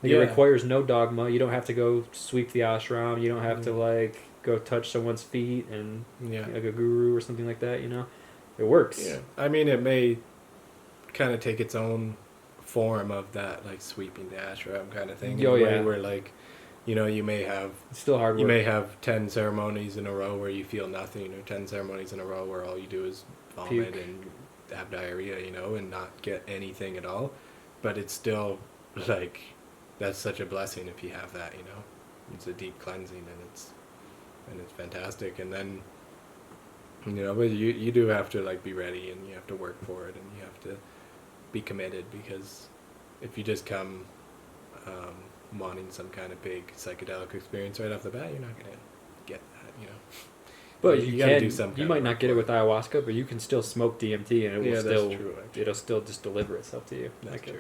Like, it requires no dogma. You don't have to go sweep the ashram. You don't have to like go touch someone's feet and like a guru or something like that. You know, it works. Yeah, I mean, it may kind of take its own form of that like sweeping the ashram kind of thing. Oh, in a way yeah. where like, you know, you may have It's still hard work. you may have 10 ceremonies in a row where you feel nothing, or 10 ceremonies in a row where all you do is vomit Puke. and have diarrhea, you know, and not get anything at all. But it's still like, that's such a blessing if you have that, you know. It's a deep cleansing, and it's fantastic. And then, you know, but you do have to like be ready, and you have to work for it, and you have to be committed, because if you just come wanting some kind of big psychedelic experience right off the bat, you're not gonna get that, you know. But You you gotta can. do some You kind might of not work get it for with it. ayahuasca, but you can still smoke DMT, and it will Yeah, still. that's true, actually. It'll still just deliver itself to you. That's Like true.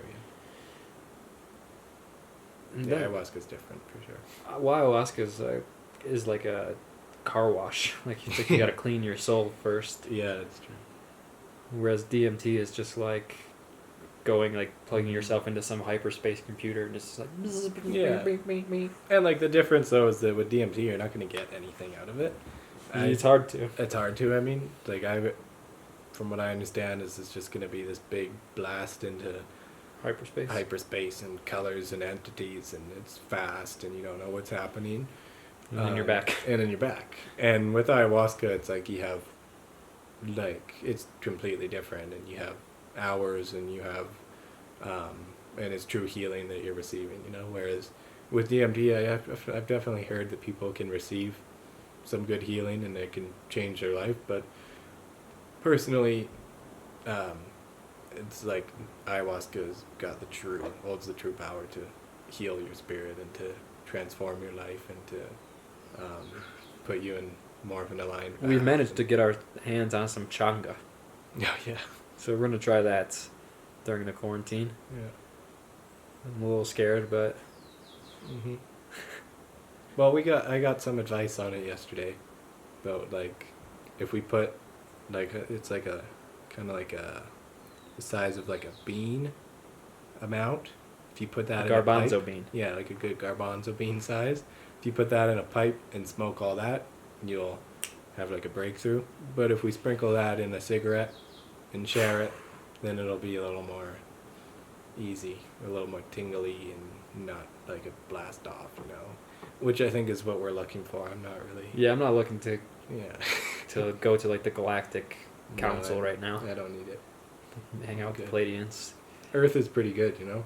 And Yeah, that- ayahuasca's different for sure. Well, ayahuasca is like a car wash. Like it's like you got to clean your soul first. Yeah, that's true. Whereas DMT is just like going like plugging yourself into some hyperspace computer and just like Yeah. And like the difference though is that with DMT you're not going to get anything out of it. It's hard to. It's hard to. I mean, like from what I understand, is it's just going to be this big blast into hyperspace and colors and entities, and it's fast, and you don't know what's happening. And then you're back. And then you're back. And with ayahuasca, it's like you have, like, it's completely different, and you have hours, and you have, and it's true healing that you're receiving, you know. Whereas with DMT, I've definitely heard that people can receive some good healing, and it can change their life. But personally, it's like ayahuasca's holds the true power to heal your spirit and to transform your life and to put you in more of an aligned path. We've managed to get our hands on some changa, Oh yeah. so we're gonna try that during the quarantine. Yeah. I'm a little scared, but Mm-hmm. Well, I got some advice on it yesterday about like if we put like it's like a kind of like the size of like a bean amount. If you put that in a garbanzo pipe, bean. yeah, like a good garbanzo bean size. If you put that in a pipe and smoke all that, you'll have like a breakthrough. But if we sprinkle that in a cigarette and share it, then it'll be a little more easy, a little more tingly, and not like a blast off, you know. Which I think is what we're looking for. I'm not really. Yeah, I'm not looking to Yeah. go to like the Galactic No, Council right now. I don't need it. Hang out with Good. the Pleiadians. Earth is pretty good, you know.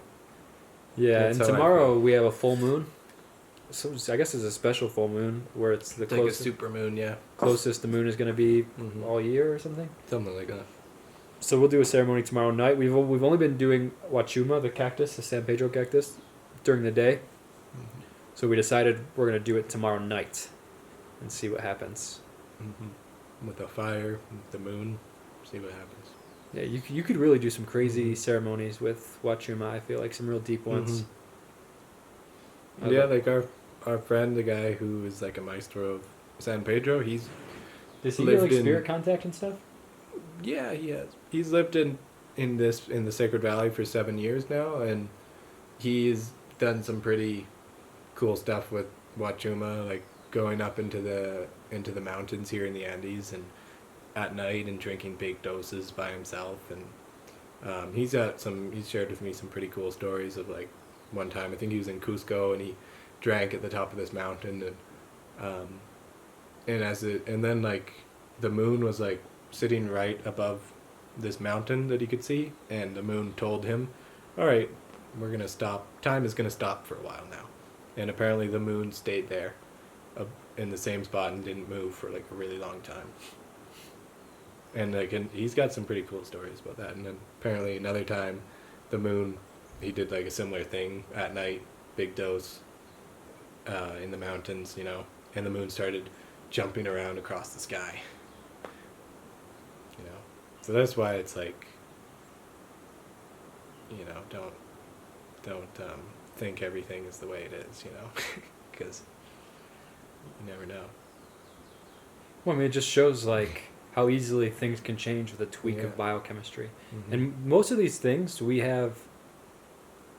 Yeah, That's and how I tomorrow feel. we have a full moon. So I guess it's a special full moon where it's the It's like a closest, super moon, yeah. closest the moon is going to be Mhm. all year or something. Something like that. So we'll do a ceremony tomorrow night. We've only been doing wachuma, the cactus, the San Pedro cactus, during the day. So we decided we're going to do it tomorrow night and see what happens. Mm-hmm. With the fire, with the moon, see what happens. Yeah, you could really do some crazy ceremonies with wachuma. I feel like some real deep ones. Yeah, like our friend, the guy who is like a maestro of San Pedro, Does he lived get like in- spirit contact and stuff? yeah, he has. He's lived in the Sacred Valley for 7 years now, and he's done some pretty cool stuff with wachuma, like going up into the mountains here in the Andes and at night and drinking big doses by himself. And he's shared with me some pretty cool stories of like one time I think he was in Cusco and he drank at the top of this mountain, and then like the moon was like sitting right above this mountain that he could see, and the moon told him, all right, we're gonna stop, time is gonna stop for a while now. And apparently the moon stayed there in the same spot and didn't move for like a really long time. And like, and he's got some pretty cool stories about that. And then apparently another time the moon, he did like a similar thing at night, big dose in the mountains, you know, and the moon started jumping around across the sky, you know. So that's why it's like, you know, don't think everything is the way it is, you know, because you never know. Well, I mean, it just shows like how easily things can change with a tweak Yeah. of biochemistry. Mm-hmm. And most of these things we have,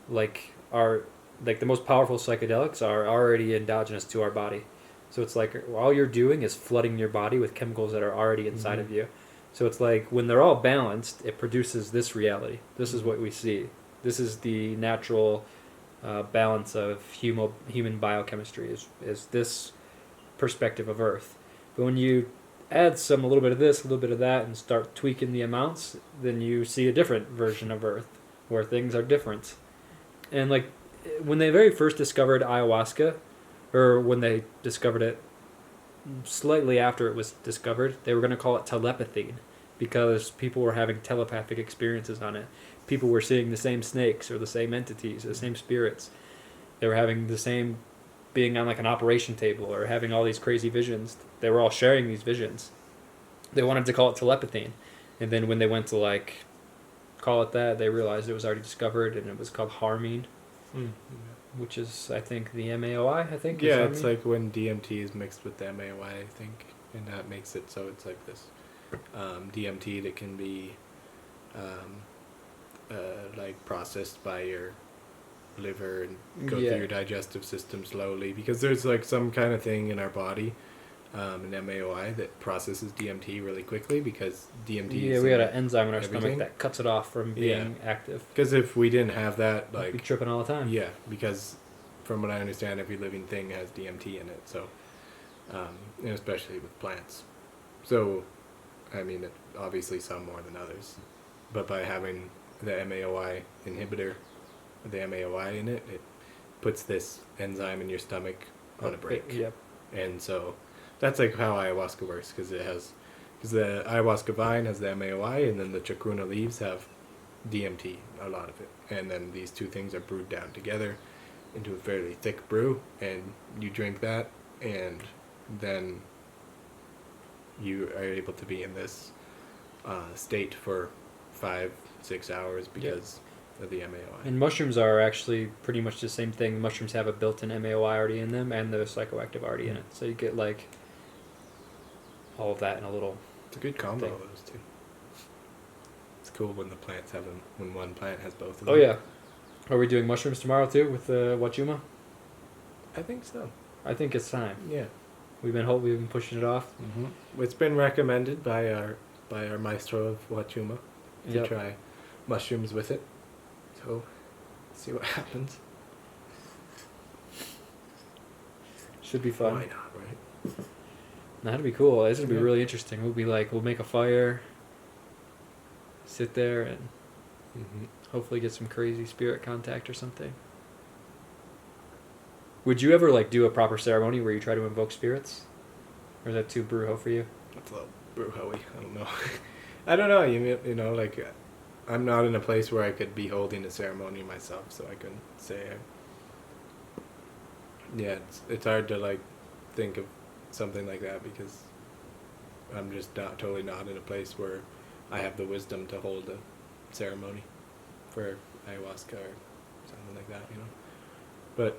like the most powerful psychedelics are already endogenous to our body. So it's like all you're doing is flooding your body with chemicals that are already inside of you. So it's like when they're all balanced, it produces this reality. This is what we see. this is the natural balance of human biochemistry is this perspective of Earth. But when you add a little bit of this, a little bit of that, and start tweaking the amounts, then you see a different version of Earth where things are different. And like when they very first discovered ayahuasca, or when they discovered it slightly after it was discovered, they were going to call it telepathy because people were having telepathic experiences on it. People were seeing the same snakes or the same entities, the same spirits. They were having the same, being on like an operation table or having all these crazy visions. They were all sharing these visions. They wanted to call it telepathy. And then when they went to like call it that, they realized it was already discovered and it was called harmine, which is, I think, the MAOI, I think. Yeah, it's like when DMT is mixed with the MAOI, I think, and that makes it so it's like this DMT that can be like processed by your liver and go through your digestive system slowly, because there's like some kind of thing in our body, an MAOI, that processes DMT really quickly, because DMT is we got an enzyme in our everything. stomach that cuts it off from being active. Because if we didn't have that, like, we'd be tripping all the time. Yeah, because from what I understand, every living thing has DMT in it, so and especially with plants. So, I mean, obviously some more than others, but by having the MAOI inhibitor, the MAOI in it, it puts this enzyme in your stomach on a break. Yep. And so that's like how ayahuasca works, because the ayahuasca vine has the MAOI, and then the chacruna leaves have DMT, a lot of it. And then these two things are brewed down together into a fairly thick brew, and you drink that, and then you are able to be in this state for 5-6 hours because of the MAOI. And mushrooms are actually pretty much the same thing. Mushrooms have a built-in MAOI already in them, and the psychoactive already in it. So you get like all of that in a little. It's a good combo thing. of those two. It's cool when the plants have them. When one plant has both of them. Oh yeah. Are we doing mushrooms tomorrow too with Wachuma? I think so. I think it's time. Yeah. We've been pushing it off. Mm-hmm. It's been recommended by our maestro of Wachuma to try mushrooms with it. So, see what happens. Should be fun. Why not, right? That'd be cool. This would be really interesting. We'll make a fire, sit there, and hopefully get some crazy spirit contact or something. Would you ever like do a proper ceremony where you try to invoke spirits? Or is that too brujo for you? That's a little brujo-y. I don't know. I don't know. You know, like, I'm not in a place where I could be holding a ceremony myself, so I couldn't say. Yeah, it's hard to like think of something like that, because I'm just totally not in a place where I have the wisdom to hold a ceremony for ayahuasca or something like that, you know. But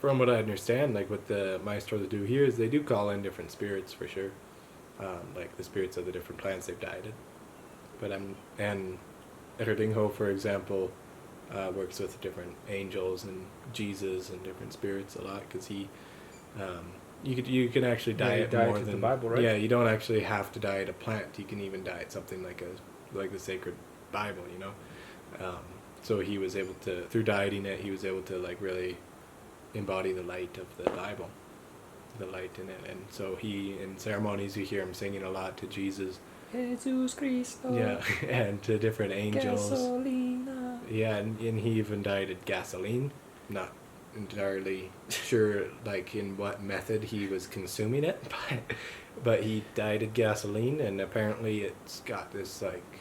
from what I understand, like what the maestros do here is they do call in different spirits for sure, like the spirits of the different plants they've dieted. But and Erdingho, for example, works with different angels and Jesus and different spirits a lot, because he, you can actually diet more than the Bible, right? Yeah, you don't actually have to diet a plant. You can even diet something like the sacred Bible, you know. So he was able to, through dieting it, he was able to like really embody the light of the Bible, the light in it. And so in ceremonies, you hear him singing a lot to Jesus. Jesus Cristo. Yeah, and to different angels. Gasolina. Yeah, and he even dieted gasoline. Not entirely sure like in what method he was consuming it, but he dieted gasoline, and apparently it's got this like,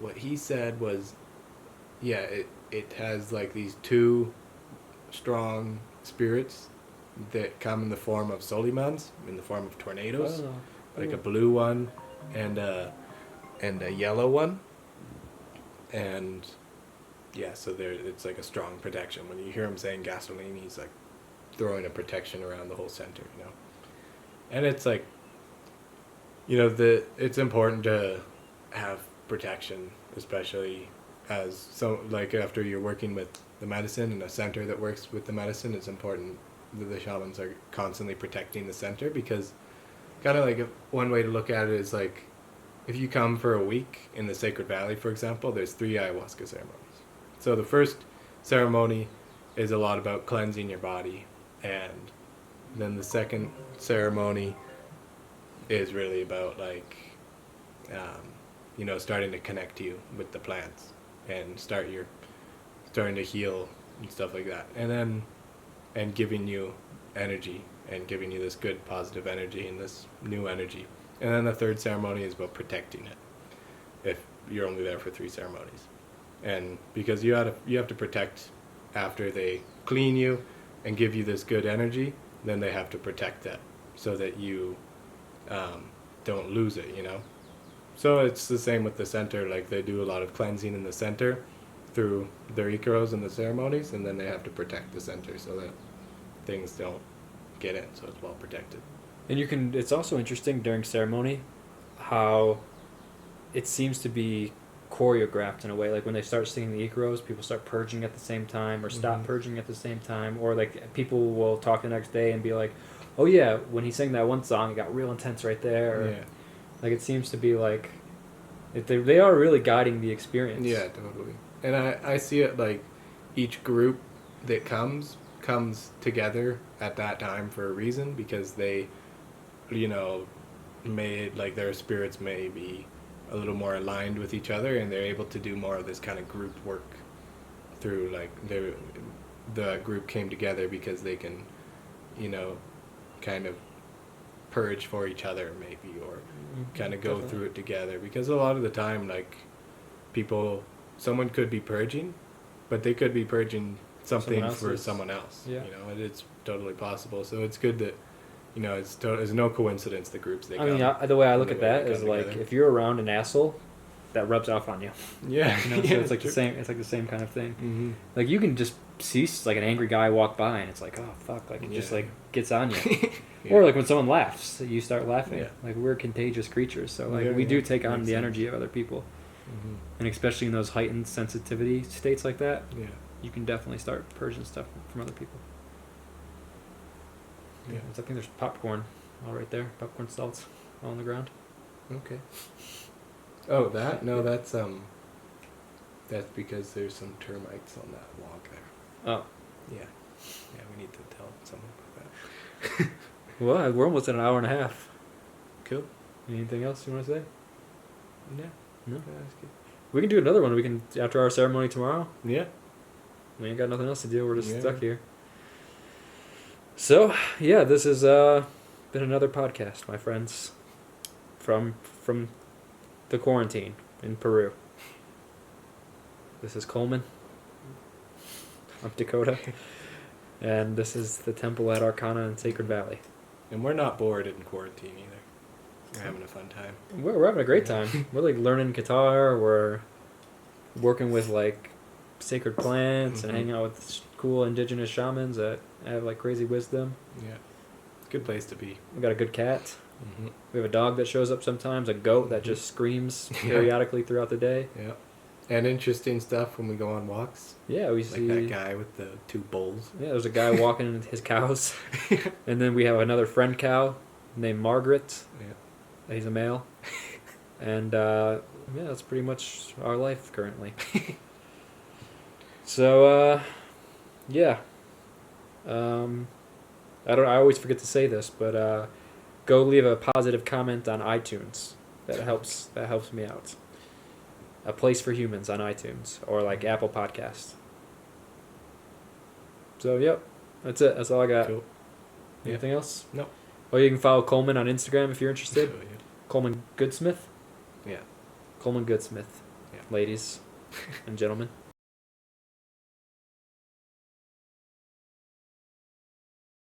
what he said was, it has like these two strong spirits that come in the form of Colemans, in the form of tornadoes, like a blue one and a yellow one, and so it's like a strong protection. When you hear him saying gasoline, he's like throwing a protection around the whole center, you know. And it's like, you know, it's important to have protection, especially like after you're working with the medicine in a center that works with the medicine. It's important that the shamans are constantly protecting the center, because kind of like one way to look at it is like, if you come for a week in the Sacred Valley, for example, there's 3 ayahuasca ceremonies. So the first ceremony is a lot about cleansing your body, and then the second ceremony is really about like, starting to connect you with the plants and starting to heal and stuff like that, and giving you energy and giving you this good positive energy and this new energy. And then the third ceremony is about protecting it. If you're only there for 3 ceremonies, and because you have to protect after they clean you and give you this good energy, then they have to protect that so that you don't lose it, So it's the same with the center. Like, they do a lot of cleansing in the center through their Iquitos and the ceremonies, and then they have to protect the center so that things don't get in, so it's well protected. And it's also interesting during ceremony how it seems to be choreographed in a way. Like when they start singing the Iquitos, people start purging at the same time or stop purging at the same time. Or like people will talk the next day and be like, oh yeah, when he sang that one song, it got real intense right there. Or, yeah. Like it seems to be like they are really guiding the experience. Yeah, totally. And I see it like each group that comes together at that time for a reason, because they, made like their spirits may be a little more aligned with each other, and they're able to do more of this kind of group work through like the group came together because they can, kind of purge for each other maybe, or kind of go through it together, because a lot of the time like someone could be purging, but they could be purging something for someone else. Yeah. And it's totally possible. So it's good that it's no coincidence the groups they I mean, the way I look at that is like together. if you're around an asshole, that rubs off on you. Yeah. So it's like the same. It's like the same kind of thing. Mm-hmm. Like you can just see like an angry guy walk by, and it's like, oh fuck, like it just like gets on you. Yeah. Or like when someone laughs, you start laughing. Yeah. Like we're contagious creatures, so like we do take on the energy of other people, and especially in those heightened sensitivity states like that, you can definitely start purging stuff from other people. Yeah. I think there's popcorn all right there. Popcorn salts all on the ground. Okay. Oh, that? No, that's because there's some termites on that log there. Oh. Yeah. Yeah, we need to tell someone about that. Well, we're almost at an hour and a half. Cool. Anything else you want to say? Yeah. No? Yeah, that's good. We can do another one. We can, after our ceremony tomorrow. Yeah. We ain't got nothing else to do. We're just Yeah. stuck here. So, yeah, this has been another podcast, my friends, from the quarantine in Peru. This is Coleman. I'm Dakota. And this is the temple at Arkana in Sacred Valley. And we're not bored in quarantine either. We're having a fun time. We're having a great time. We're like learning guitar. We're working with like sacred plants and hanging out with cool indigenous shamans that have like crazy wisdom. Yeah. Good place to be. We got a good cat. Mm-hmm. We have a dog that shows up sometimes, a goat that just screams periodically throughout the day. Yeah. And interesting stuff when we go on walks. Yeah, we Like see that guy with the 2 bulls. Yeah, there's a guy walking his cows. And then we have another friend cow named Margaret. Yeah. He's a male. And yeah, that's pretty much our life currently. So yeah. I always forget to say this, but go leave a positive comment on iTunes. That helps me out. A Place for Humans on iTunes or like Apple Podcasts. So yep, that's it. That's all I got. Cool. Anything else? No. Oh, you can follow Coleman on Instagram if you're interested. Oh, yeah. Coleman Goodsmith. Yeah. Coleman Goodsmith. Yeah. Ladies and gentlemen.